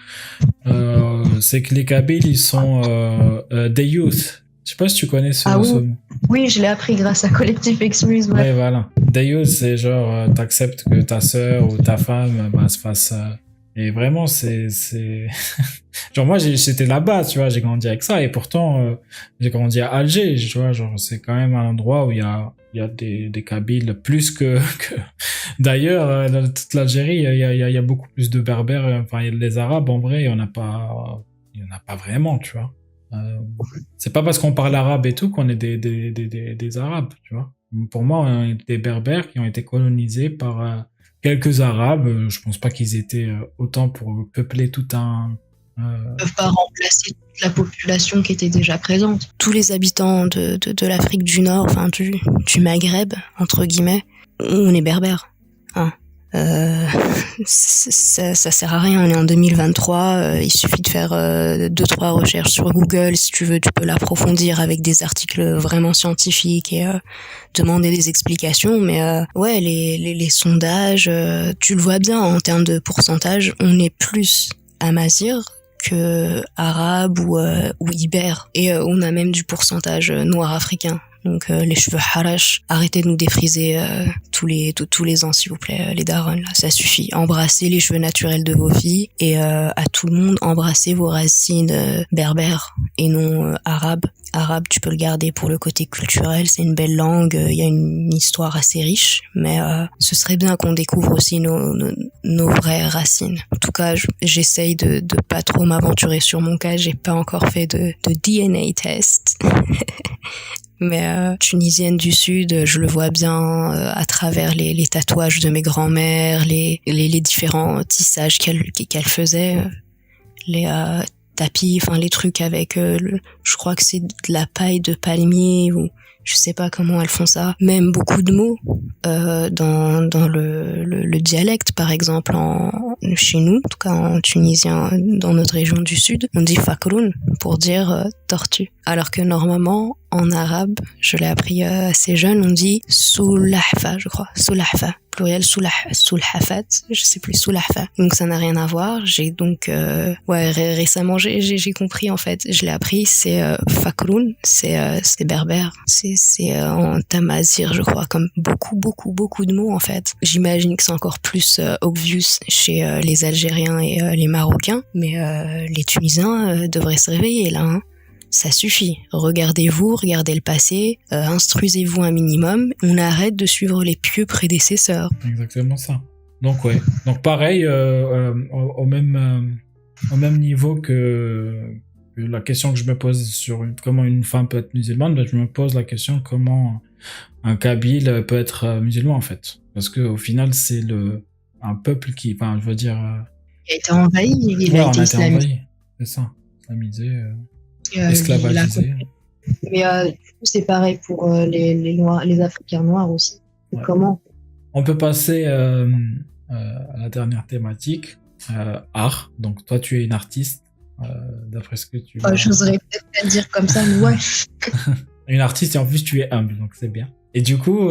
c'est que les Kabyles, ils sont des youths. Je sais pas si tu connais ce mot. Oui, je l'ai appris grâce à Collectif Excuse. Ouais, voilà. D'ailleurs, c'est genre, t'acceptes que ta sœur ou ta femme se fasse Et vraiment, genre moi, j'étais là-bas, tu vois, j'ai grandi avec ça, et pourtant, j'ai grandi à Alger, tu vois, genre c'est quand même un endroit où il y a des Kabyles plus que d'ailleurs, dans toute l'Algérie, il y a beaucoup plus de Berbères, enfin, les Arabes, en vrai, il y en a pas vraiment, tu vois. C'est pas parce qu'on parle arabe et tout qu'on est des Arabes, tu vois. Pour moi, on est des Berbères qui ont été colonisés par quelques Arabes. Je pense pas qu'ils étaient autant pour peupler tout un... Ils peuvent pas remplacer toute la population qui était déjà présente. Tous les habitants de l'Afrique du Nord, enfin du Maghreb, entre guillemets, on est berbères. Hein. Ça sert à rien, on est en 2023, il suffit de faire 2-3 recherches sur Google, si tu veux, tu peux l'approfondir avec des articles vraiment scientifiques et demander des explications, mais ouais, les sondages, tu le vois bien, en termes de pourcentage, on est plus amazigh que arabe ou ibère, et on a même du pourcentage noir africain. Donc les cheveux harash, arrêtez de nous défriser tous les ans s'il vous plaît, les darons là, ça suffit. Embrassez les cheveux naturels de vos filles et à tout le monde, embrassez vos racines berbères et non arabes. Arabe, tu peux le garder pour le côté culturel, c'est une belle langue, il y a une histoire assez riche, mais ce serait bien qu'on découvre aussi nos vraies racines. En tout cas, j'essaye de pas trop m'aventurer sur mon cas, j'ai pas encore fait de DNA test. Mais tunisienne du Sud, je le vois bien à travers les tatouages de mes grands-mères, les différents tissages qu'elle faisait, les tapis, enfin les trucs avec, je crois que c'est de la paille de palmier ou je sais pas comment elles font ça. Même beaucoup de mots dans le dialecte, par exemple chez nous, en tout cas en tunisien, dans notre région du Sud, on dit fakroun pour dire tortue. Alors que normalement, en arabe, je l'ai appris assez jeune, on dit soulahfa, je crois, soulahfa. Pluriel soulhafat, je sais plus, soulahfa. Donc ça n'a rien à voir. J'ai donc récemment j'ai compris en fait, je l'ai appris, c'est fakroun, c'est berbère, c'est en tamazigh, je crois, comme beaucoup de mots en fait. J'imagine que c'est encore plus obvious chez les Algériens et les Marocains, mais les Tunisiens devraient se réveiller là, hein. Ça suffit. Regardez-vous, regardez le passé, instruisez-vous un minimum. On arrête de suivre les pieux prédécesseurs. Exactement ça. Donc ouais. Donc pareil, au même niveau que la question que je me pose sur comment une femme peut être musulmane, ben je me pose la question comment un Kabyle peut être musulman en fait. Parce que au final c'est un peuple qui, enfin je veux dire, il a été envahi, il a été islamisé. Envahi. C'est ça, islamisé. Esclavagisé. Mais du coup, c'est pareil pour les Noirs, les Africains noirs aussi. Ouais. Comment on peut passer à la dernière thématique, art. Donc toi, tu es une artiste, d'après ce que tu... j'oserais peut-être pas le dire comme ça, mais ouais. Une artiste et en plus tu es humble, donc c'est bien. Et du coup,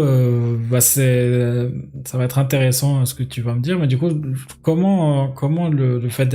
ça va être intéressant ce que tu vas me dire, mais du coup, comment le fait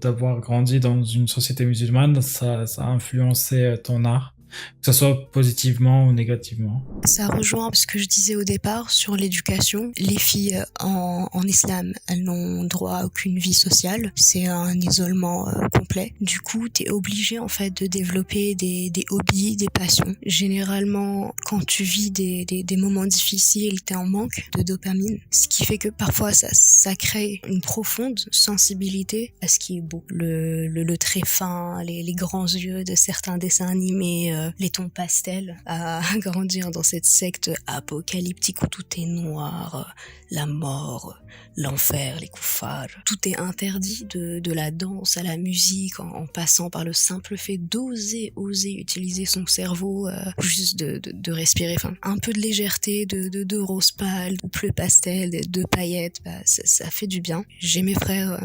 d'avoir grandi dans une société musulmane, ça a influencé ton art, que ce soit positivement ou négativement? Ça rejoint ce que je disais au départ sur l'éducation. Les filles en islam, elles n'ont droit à aucune vie sociale. C'est un isolement complet. Du coup, t'es obligé en fait de développer des hobbies, des passions. Généralement, quand tu vis des moments difficiles, t'es en manque de dopamine. Ce qui fait que parfois ça crée une profonde sensibilité à ce qui est beau. Le trait fin, les grands yeux de certains dessins animés, les tons pastels, à grandir dans cette secte apocalyptique où tout est noir, la mort, l'enfer, les koufars. Tout est interdit, de la danse à la musique, en passant par le simple fait d'oser utiliser son cerveau, juste de respirer. Enfin, un peu de légèreté, de rose pâle, de bleu pastel, de paillettes, ça fait du bien. J'ai mes frères,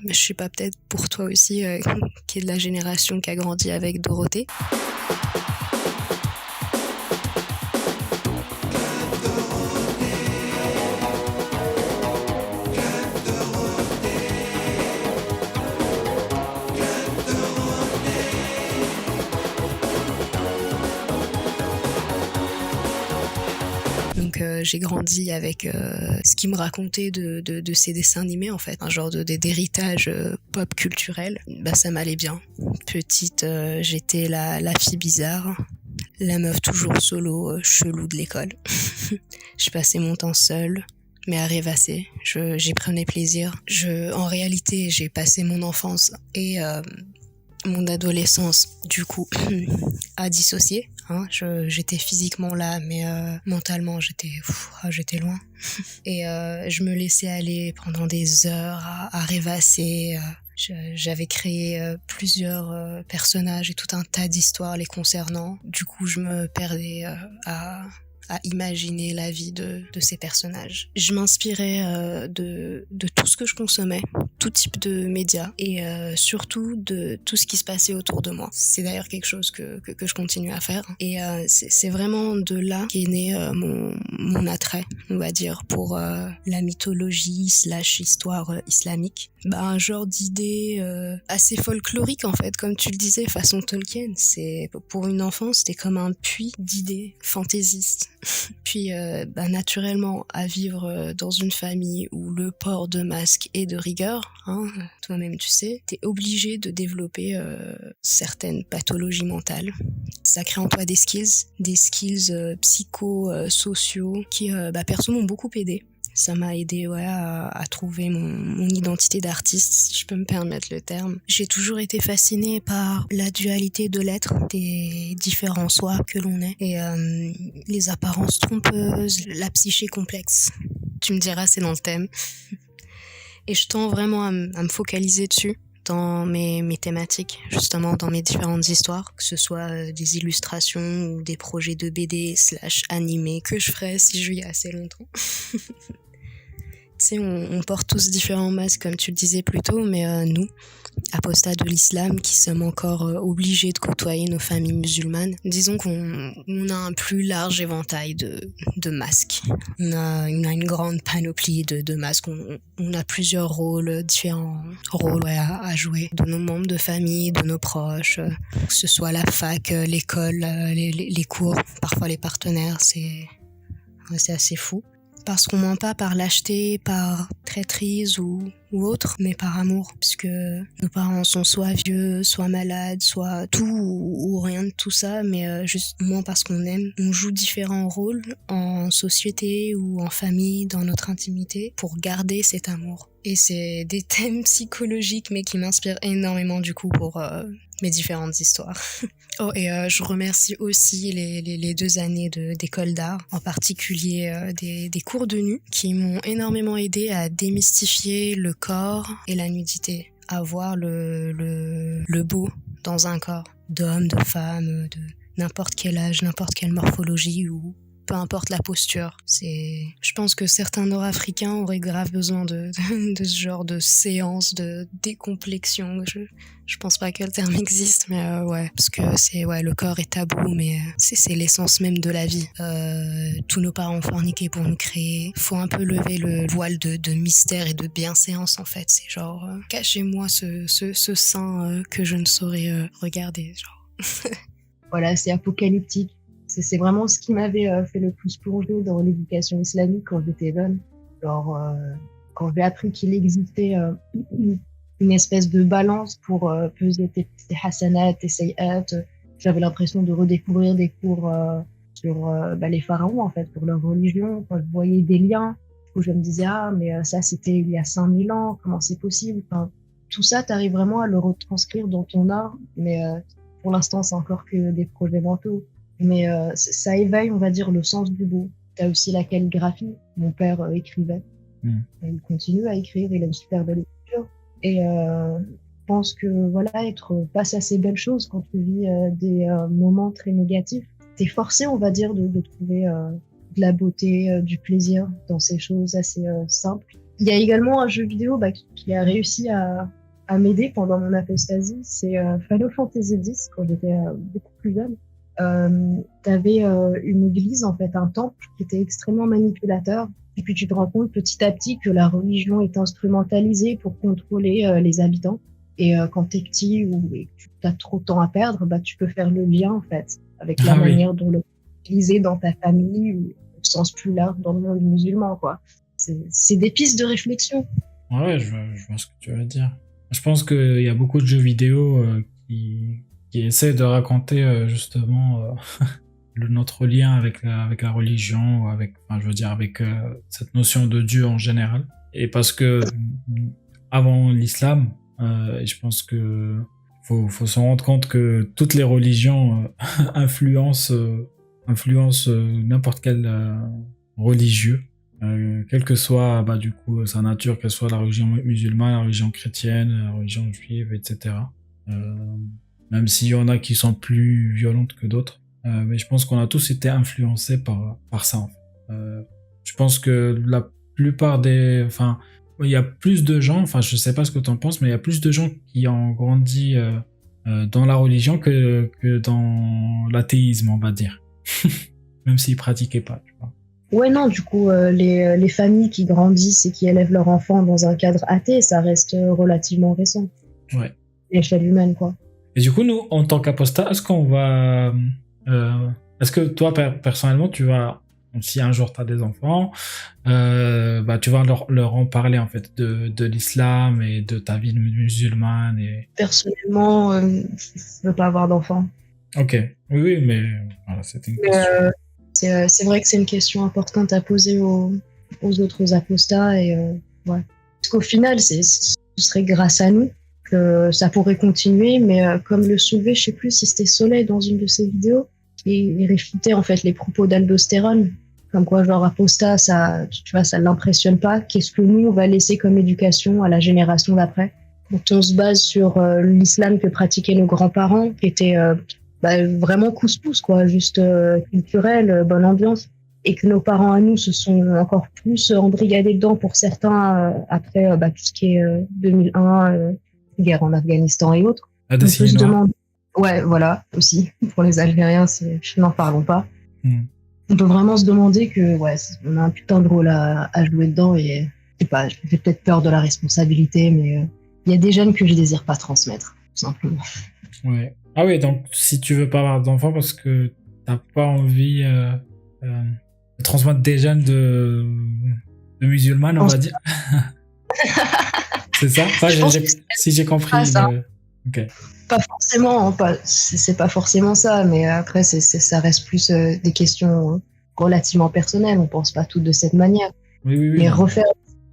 je sais pas, peut-être pour toi aussi, qui est de la génération qui a grandi avec Dorothée. Donc j'ai grandi avec ce qu'il me racontait de ces dessins animés en fait, un genre d'héritage pop culturel. Bah ça m'allait bien. Petite, j'étais la fille bizarre, la meuf toujours solo, chelou de l'école. Je passais mon temps seule, mais à rêvasser. J'y prenais plaisir. En réalité, j'ai passé mon enfance et mon adolescence, du coup, à dissocier. Hein. J'étais physiquement là, mais mentalement, j'étais loin. Et je me laissais aller pendant des heures à rêvasser. J'avais créé plusieurs personnages et tout un tas d'histoires les concernant. Du coup, je me perdais à imaginer la vie de ces personnages. Je m'inspirais de tout ce que je consommais, tout type de médias et surtout de tout ce qui se passait autour de moi. C'est d'ailleurs quelque chose que je continue à faire et c'est vraiment de là qu'est né mon attrait, on va dire, pour la mythologie / histoire islamique. Un genre d'idée assez folklorique en fait, comme tu le disais, façon Tolkien. C'est pour une enfant, c'était comme un puits d'idées fantaisistes. Puis naturellement, à vivre dans une famille où le port de masque est de rigueur, hein, toi-même tu sais, t'es obligé de développer certaines pathologies mentales. Ça crée en toi des skills psycho-sociaux qui perso m'ont beaucoup aidé. Ça m'a aidé à trouver mon identité d'artiste, si je peux me permettre le terme. J'ai toujours été fascinée par la dualité de l'être, des différents soi que l'on est, et les apparences trompeuses, la psyché complexe. Tu me diras, c'est dans le thème. Et je tends vraiment à me focaliser dessus dans mes thématiques, justement dans mes différentes histoires, que ce soit des illustrations ou des projets de BD / animés que je ferai si je vis assez longtemps. Tu sais, on porte tous différents masques, comme tu le disais plus tôt, mais nous, apostats de l'islam, qui sommes encore obligés de côtoyer nos familles musulmanes, disons qu'on a un plus large éventail de masques. On a une grande panoplie de masques. On a plusieurs différents rôles à jouer, de nos membres de famille, de nos proches, que ce soit la fac, l'école, les cours, parfois les partenaires, c'est assez fou. Parce qu'on ment pas par lâcheté, par traîtrise ou autre, mais par amour, puisque nos parents sont soit vieux, soit malades, soit tout ou rien de tout ça, mais juste moins parce qu'on aime. On joue différents rôles en société ou en famille, dans notre intimité, pour garder cet amour. Et c'est des thèmes psychologiques, mais qui m'inspirent énormément du coup pour mes différentes histoires. Oh, et je remercie aussi les 2 années d'école d'art, en particulier des cours de nu, qui m'ont énormément aidé à démystifier le corps et la nudité, à voir le beau dans un corps, d'homme, de femme, de n'importe quel âge, n'importe quelle morphologie ou peu importe la posture. Je pense que certains Nord-Africains auraient grave besoin de ce genre de séance de décomplexion. Je pense pas que le terme existe, mais ouais, parce que le corps est tabou, mais c'est l'essence même de la vie. Tous nos parents ont forniqué pour nous créer. Faut un peu lever le voile de mystère et de bienséance en fait. C'est genre cachez-moi ce sein que je ne saurais regarder. Genre. Voilà, c'est apocalyptique. C'est vraiment ce qui m'avait fait le plus plonger dans l'éducation islamique quand j'étais jeune. Genre, quand j'ai appris qu'il existait une espèce de balance pour peser tes hasanat, tes sayyat, j'avais l'impression de redécouvrir des cours sur les pharaons, en fait, pour leur religion. Quand je voyais des liens, où je me disais, mais ça, c'était il y a 5000 ans, comment c'est possible? Enfin, tout ça, t'arrives vraiment à le retranscrire dans ton art, mais pour l'instant, c'est encore que des projets mentaux. Mais ça éveille, on va dire, le sens du beau. T'as aussi la calligraphie. Mon père écrivait. Il continue à écrire, il a une super belle écriture. Et je pense que voilà, être face à ces belles choses quand tu vis des moments très négatifs, t'es forcé, on va dire, de trouver de la beauté, du plaisir dans ces choses assez simples. Il y a également un jeu vidéo qui a réussi à m'aider pendant mon apostasie. C'est Final Fantasy X, quand j'étais beaucoup plus jeune. T'avais une église, en fait, un temple qui était extrêmement manipulateur. Et puis tu te rends compte petit à petit que la religion est instrumentalisée pour contrôler les habitants. Et quand t'es petit ou que tu as trop de temps à perdre, tu peux faire le lien, en fait, avec la manière dont le utiliser dans ta famille ou sens plus large dans le monde musulman, quoi. C'est des pistes de réflexion. Ouais, je vois ce que tu veux dire. Je pense qu'il y a beaucoup de jeux vidéo qui essaient de raconter justement notre lien avec la religion, ou avec cette notion de Dieu en général. Et parce que avant l'islam, je pense que faut se rendre compte que toutes les religions influencent n'importe quel religieux, quelle que soit du coup sa nature, qu'elle soit la religion musulmane, la religion chrétienne, la religion juive, etc. Même s'il y en a qui sont plus violentes que d'autres, mais je pense qu'on a tous été influencés par ça. En fait. Je pense que la plupart il y a plus de gens, je sais pas ce que tu en penses, mais il y a plus de gens qui ont grandi dans la religion que dans l'athéisme, on va dire. Même s'ils pratiquaient pas, tu vois. Ouais, non, du coup, les familles qui grandissent et qui élèvent leurs enfants dans un cadre athée, ça reste relativement récent. Ouais. L'échelle humaine, quoi. Et du coup, nous, en tant qu'apostat, est-ce que toi, personnellement, tu vas, si un jour tu as des enfants, tu vas leur en parler, en fait, de l'islam et de ta vie musulmane Personnellement, je veux pas avoir d'enfants. Ok. Oui, mais voilà, c'était une question. C'est vrai que c'est une question importante à poser aux autres apostats et ouais. Parce qu'au final, ce serait grâce à nous que ça pourrait continuer, mais comme le soulevait, je sais plus si c'était Soleil dans une de ses vidéos, il réfutait en fait les propos d'Aldostérone, comme quoi genre apostat, ça, tu vois, ça l'impressionne pas. Qu'est-ce que nous on va laisser comme éducation à la génération d'après? Quand on se base sur l'islam que pratiquaient nos grands-parents, qui était vraiment couscous, quoi, juste culturel, bonne ambiance, et que nos parents à nous se sont encore plus embrigadés dedans pour certains après tout ce qui est 2001, guerre en Afghanistan et autres. On peut se demander... Ouais, voilà, aussi. Pour les Algériens, n'en parlons pas. On peut vraiment se demander que, ouais, on a un putain de rôle à jouer dedans et, je sais pas, j'ai peut-être peur de la responsabilité, mais il y a des gènes que je désire pas transmettre, tout simplement. Ouais. Ah oui, donc si tu veux pas avoir d'enfants parce que t'as pas envie de transmettre des gènes de musulmanes, on va dire. C'est ça? Si j'ai compris. Okay. Pas forcément, c'est pas forcément ça, mais après ça reste plus des questions relativement personnelles. On pense pas toutes de cette manière. Oui. Mais refaire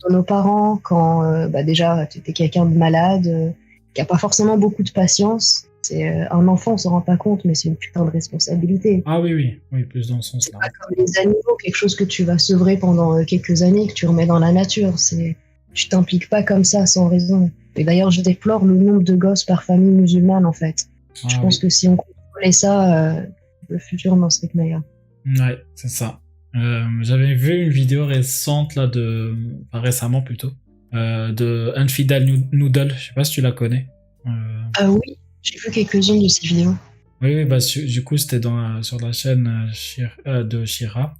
de nos parents quand déjà tu étais quelqu'un de malade, qui a pas forcément beaucoup de patience. C'est un enfant, on s'en rend pas compte, mais c'est une putain de responsabilité. Ah oui, plus dans ce sens-là. C'est pas comme les animaux, quelque chose que tu vas sevrer pendant quelques années, que tu remets dans la nature. Tu t'impliques pas comme ça sans raison. Et d'ailleurs, je déplore le nombre de gosses par famille musulmane, en fait. Je pense que si on contrôlait ça, le futur n'en serait que meilleur. Ouais, c'est ça. J'avais vu une vidéo récente, récemment plutôt, de Infidel Noodle. Je sais pas si tu la connais. Oui, j'ai vu quelques-unes de ces vidéos. Oui, du coup, c'était sur la chaîne de Shira,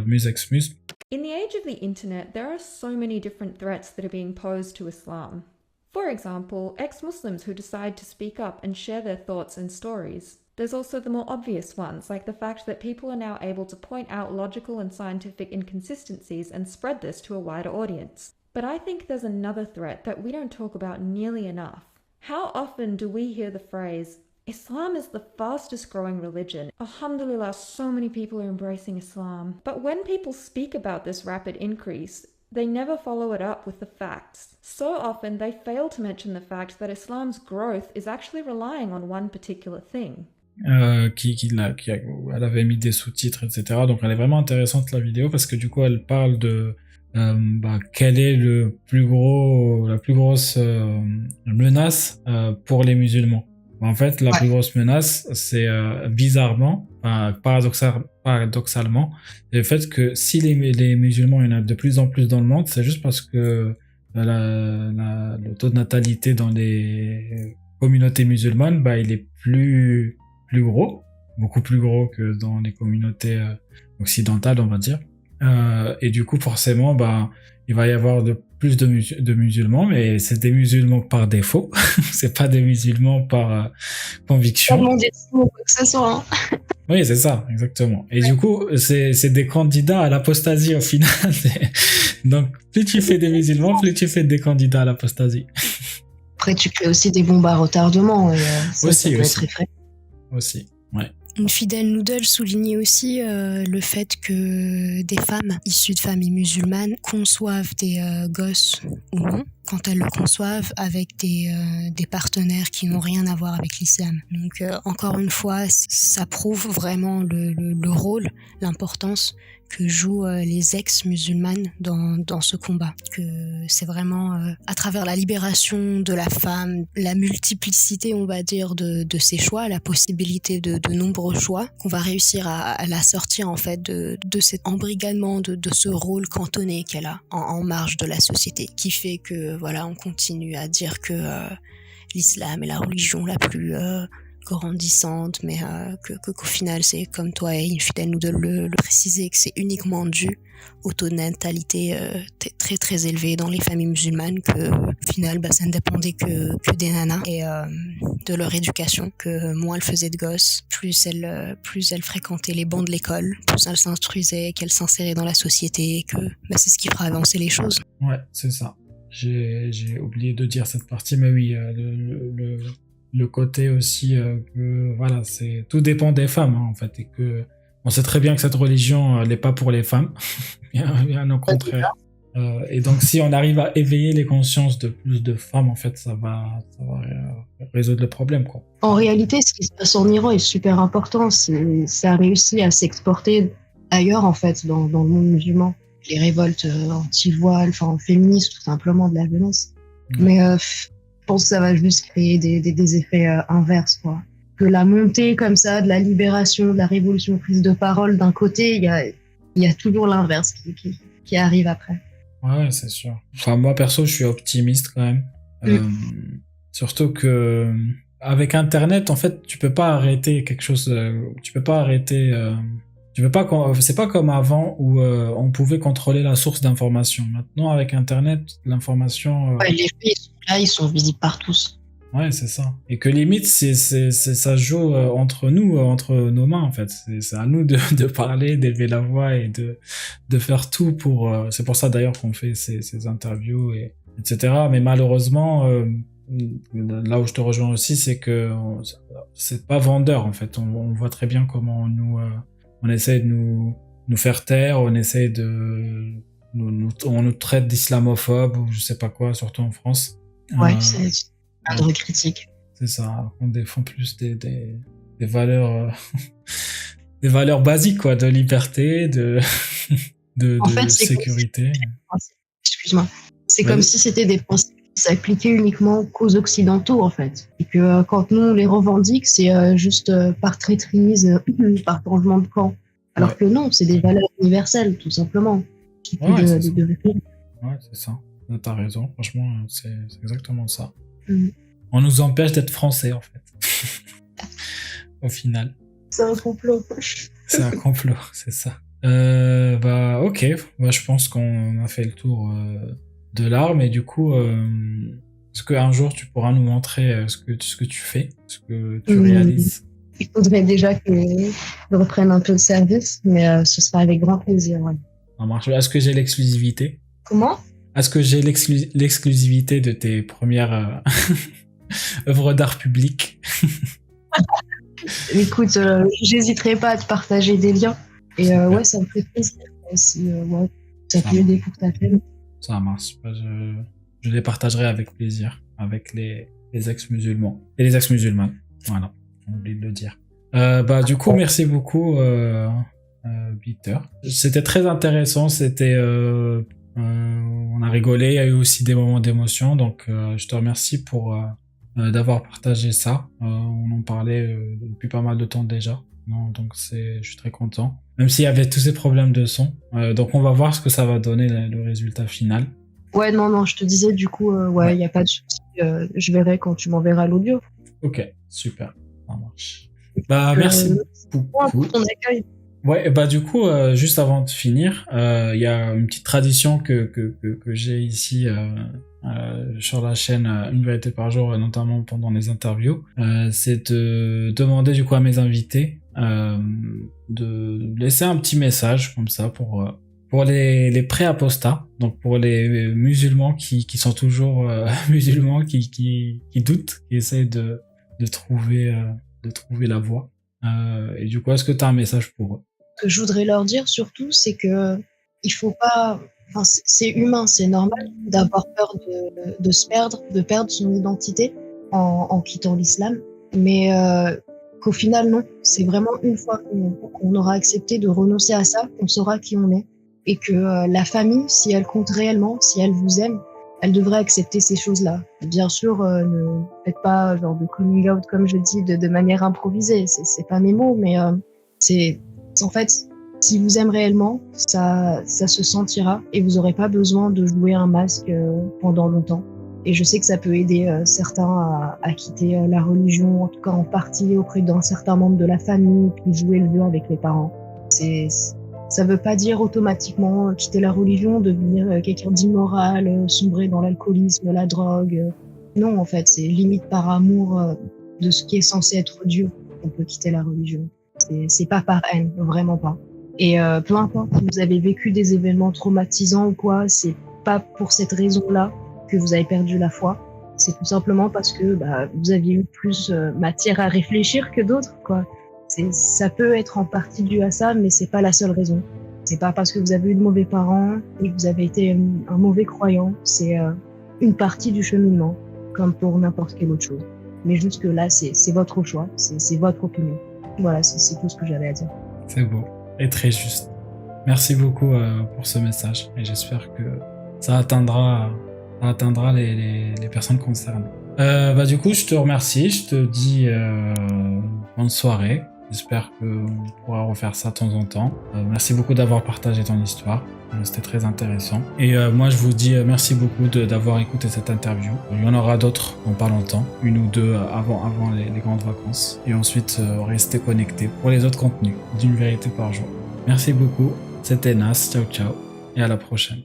MuseXMuse. In the age of the internet, there are so many different threats that are being posed to Islam. For example, ex-Muslims who decide to speak up and share their thoughts and stories. There's also the more obvious ones, like the fact that people are now able to point out logical and scientific inconsistencies and spread this to a wider audience. But I think there's another threat that we don't talk about nearly enough. How often do we hear the phrase, Islam is the fastest growing religion. Alhamdulillah, so many people are embracing Islam. But when people speak about this rapid increase, they never follow it up with the facts. So often they fail to mention the fact that Islam's growth is actually relying on one particular thing. Elle avait mis des sous-titres, etc. Donc elle est vraiment intéressante la vidéo parce que du coup elle parle de quelle est la plus grosse menace pour les musulmans. En fait, la plus grosse menace, c'est bizarrement, paradoxalement, le fait que si les musulmans, il y en a de plus en plus dans le monde, c'est juste parce que le taux de natalité dans les communautés musulmanes, il est plus gros, beaucoup plus gros que dans les communautés occidentales, on va dire. Et du coup, forcément, il va y avoir de plus de musulmans, mais c'est des musulmans par défaut. C'est pas des musulmans par conviction. Pas demander de ou quoi que ce soit. Hein. Oui, c'est ça, exactement. Et du coup, c'est des candidats à l'apostasie au final. Donc, plus tu fais des musulmans, plus tu fais des candidats à l'apostasie. Après, tu crées aussi des bombes à retardement. Et, ça peut être effrayant. Aussi, ouais. Une fidèle noodle soulignait aussi le fait que des femmes issues de familles musulmanes conçoivent des gosses ou non, quand elles le conçoivent avec des partenaires qui n'ont rien à voir avec l'islam. Donc encore une fois, ça prouve vraiment le rôle, l'importance que jouent les ex-musulmanes dans ce combat. Que c'est vraiment à travers la libération de la femme, la multiplicité, on va dire, de ses choix, la possibilité de nombreux choix, qu'on va réussir à la sortir en fait de cet embrigadement, de ce rôle cantonné qu'elle a en marge de la société, qui fait que voilà, on continue à dire que l'islam est la religion la plus grandissante, mais qu'au final, c'est comme toi et Infidèle nous de le préciser, que c'est uniquement dû au taux de natalité très très élevé dans les familles musulmanes, que au final, ça ne dépendait que des nanas et de leur éducation, que moins elles faisaient de gosses, plus elles fréquentaient les bancs de l'école, plus elles s'instruisaient, qu'elles s'inséraient dans la société, et que c'est ce qui fera avancer les choses. Ouais, c'est ça. J'ai oublié de dire cette partie, mais oui, le côté aussi que voilà, c'est tout dépend des femmes en fait, et que on sait très bien que cette religion elle n'est pas pour les femmes, bien au contraire. Et donc si on arrive à éveiller les consciences de plus de femmes, en fait, ça va résoudre le problème, quoi. En réalité, ce qui se passe en Iran est super important. Ça a réussi à s'exporter ailleurs, en fait, dans le monde musulman. Les révoltes anti-voile, enfin féministes, tout simplement, de la jeunesse. Mais je pense que ça va juste créer des effets inverses, quoi. Que la montée comme ça, de la libération, de la révolution prise de parole d'un côté, il y a toujours l'inverse qui arrive après. Ouais, c'est sûr. Enfin, moi, perso, je suis optimiste quand même. Surtout que avec Internet, en fait, tu peux pas arrêter quelque chose. Tu peux pas arrêter. C'est pas comme avant où on pouvait contrôler la source d'information. Maintenant, avec Internet, l'information. Ouais, les faits sont là, ils sont visibles par tous. Ouais, c'est ça. Et que limite, ça joue entre nous, entre nos mains, en fait. C'est à nous de parler, d'élever la voix et de faire tout pour. C'est pour ça d'ailleurs qu'on fait ces interviews etc. Mais malheureusement, là où je te rejoins aussi, c'est que c'est pas vendeur, en fait. On voit très bien comment on essaie de nous faire taire, on essaie on nous traite d'islamophobes ou je sais pas quoi, surtout en France. Ouais, c'est un de critique. C'est ça, on défend plus des valeurs, des valeurs basiques, quoi, de liberté, de sécurité. Excuse-moi. C'est comme si c'était des principes qui s'appliquaient uniquement qu'aux Occidentaux, en fait. Et que quand nous, on les revendique, c'est juste par traîtrise, par changement de camp. Alors que non, c'est des valeurs universelles, tout simplement. Ouais, c'est ça. T'as raison, franchement, c'est exactement ça. On nous empêche d'être français, en fait. Au final. C'est un complot. C'est un complot, c'est ça. Ok. Je pense qu'on a fait le tour de l'art, mais du coup, est-ce qu'un jour tu pourras nous montrer ce que tu fais, ce que tu réalises? Il faudrait déjà que je reprenne un peu de service, mais ce sera avec grand plaisir. Ouais. Ça marche. Est-ce que j'ai l'exclusivité? Comment? Est-ce que j'ai l'exclusivité de tes premières œuvres d'art public? Écoute, j'hésiterai pas à te partager des liens. Et ça me fait plaisir. Si ça peut aider pour ta chaîne. Ça marche. Je les partagerai avec plaisir avec les ex-musulmans et les ex-musulmanes. Voilà, j'ai oublié de le dire. Du coup, merci beaucoup, Peter. C'était très intéressant. On a rigolé. Il y a eu aussi des moments d'émotion. Donc, je te remercie pour d'avoir partagé ça. On en parlait depuis pas mal de temps déjà. Donc, je suis très content. Même s'il y avait tous ces problèmes de son. Donc, on va voir ce que ça va donner le résultat final. Ouais, non, je te disais, du coup, il n'y a pas de souci. Je verrai quand tu m'enverras l'audio. Ok, super. Ça marche. Merci beaucoup. Pour ton accueil. Ouais, bah du coup, juste avant de finir, il y a une petite tradition que j'ai ici sur la chaîne Une vérité par jour, notamment pendant les interviews. C'est de demander du coup à mes invités de laisser un petit message comme ça pour les pré-apostats, donc pour les musulmans qui sont toujours musulmans, qui doutent, qui essayent de trouver la voie. Et du coup, est-ce que tu as un message pour eux? Ce que je voudrais leur dire surtout, c'est que il faut pas. Enfin, c'est humain, c'est normal d'avoir peur de se perdre, de perdre son identité en quittant l'islam. Mais qu'au final, non. C'est vraiment une fois qu'on aura accepté de renoncer à ça, qu'on saura qui on est. Et que la famille, si elle compte réellement, si elle vous aime, elle devrait accepter ces choses-là. Bien sûr, ne faites pas genre de coming out, comme je dis, de manière improvisée. C'est pas mes mots, mais c'est en fait, si vous aimez réellement, ça se sentira et vous n'aurez pas besoin de jouer un masque pendant longtemps. Et je sais que ça peut aider certains à quitter la religion, en tout cas en partie auprès d'un certain membre de la famille, puis jouer le jeu avec les parents. Ça veut pas dire automatiquement quitter la religion, devenir quelqu'un d'immoral, sombrer dans l'alcoolisme, la drogue. Non, en fait, c'est limite par amour de ce qui est censé être Dieu qu'on peut quitter la religion. C'est pas par haine, vraiment pas. Et peu importe si vous avez vécu des événements traumatisants ou quoi, c'est pas pour cette raison-là que vous avez perdu la foi. C'est tout simplement parce que vous aviez eu plus matière à réfléchir que d'autres, quoi. Ça peut être en partie dû à ça, mais c'est pas la seule raison. C'est pas parce que vous avez eu de mauvais parents et que vous avez été un mauvais croyant. C'est une partie du cheminement, comme pour n'importe quelle autre chose. Mais juste que là, c'est votre choix, c'est votre opinion. Voilà, c'est tout ce que j'avais à dire. C'est beau et très juste. Merci beaucoup pour ce message et j'espère que ça atteindra les personnes concernées. Du coup, je te remercie, je te dis bonne soirée. J'espère qu'on pourra refaire ça de temps en temps. Merci beaucoup d'avoir partagé ton histoire. C'était très intéressant. Et moi, je vous dis merci beaucoup d'avoir écouté cette interview. Il y en aura d'autres dans pas longtemps. Une ou deux avant les grandes vacances. Et ensuite, restez connectés pour les autres contenus d'Une vérité par jour. Merci beaucoup. C'était Nas. Ciao, ciao. Et à la prochaine.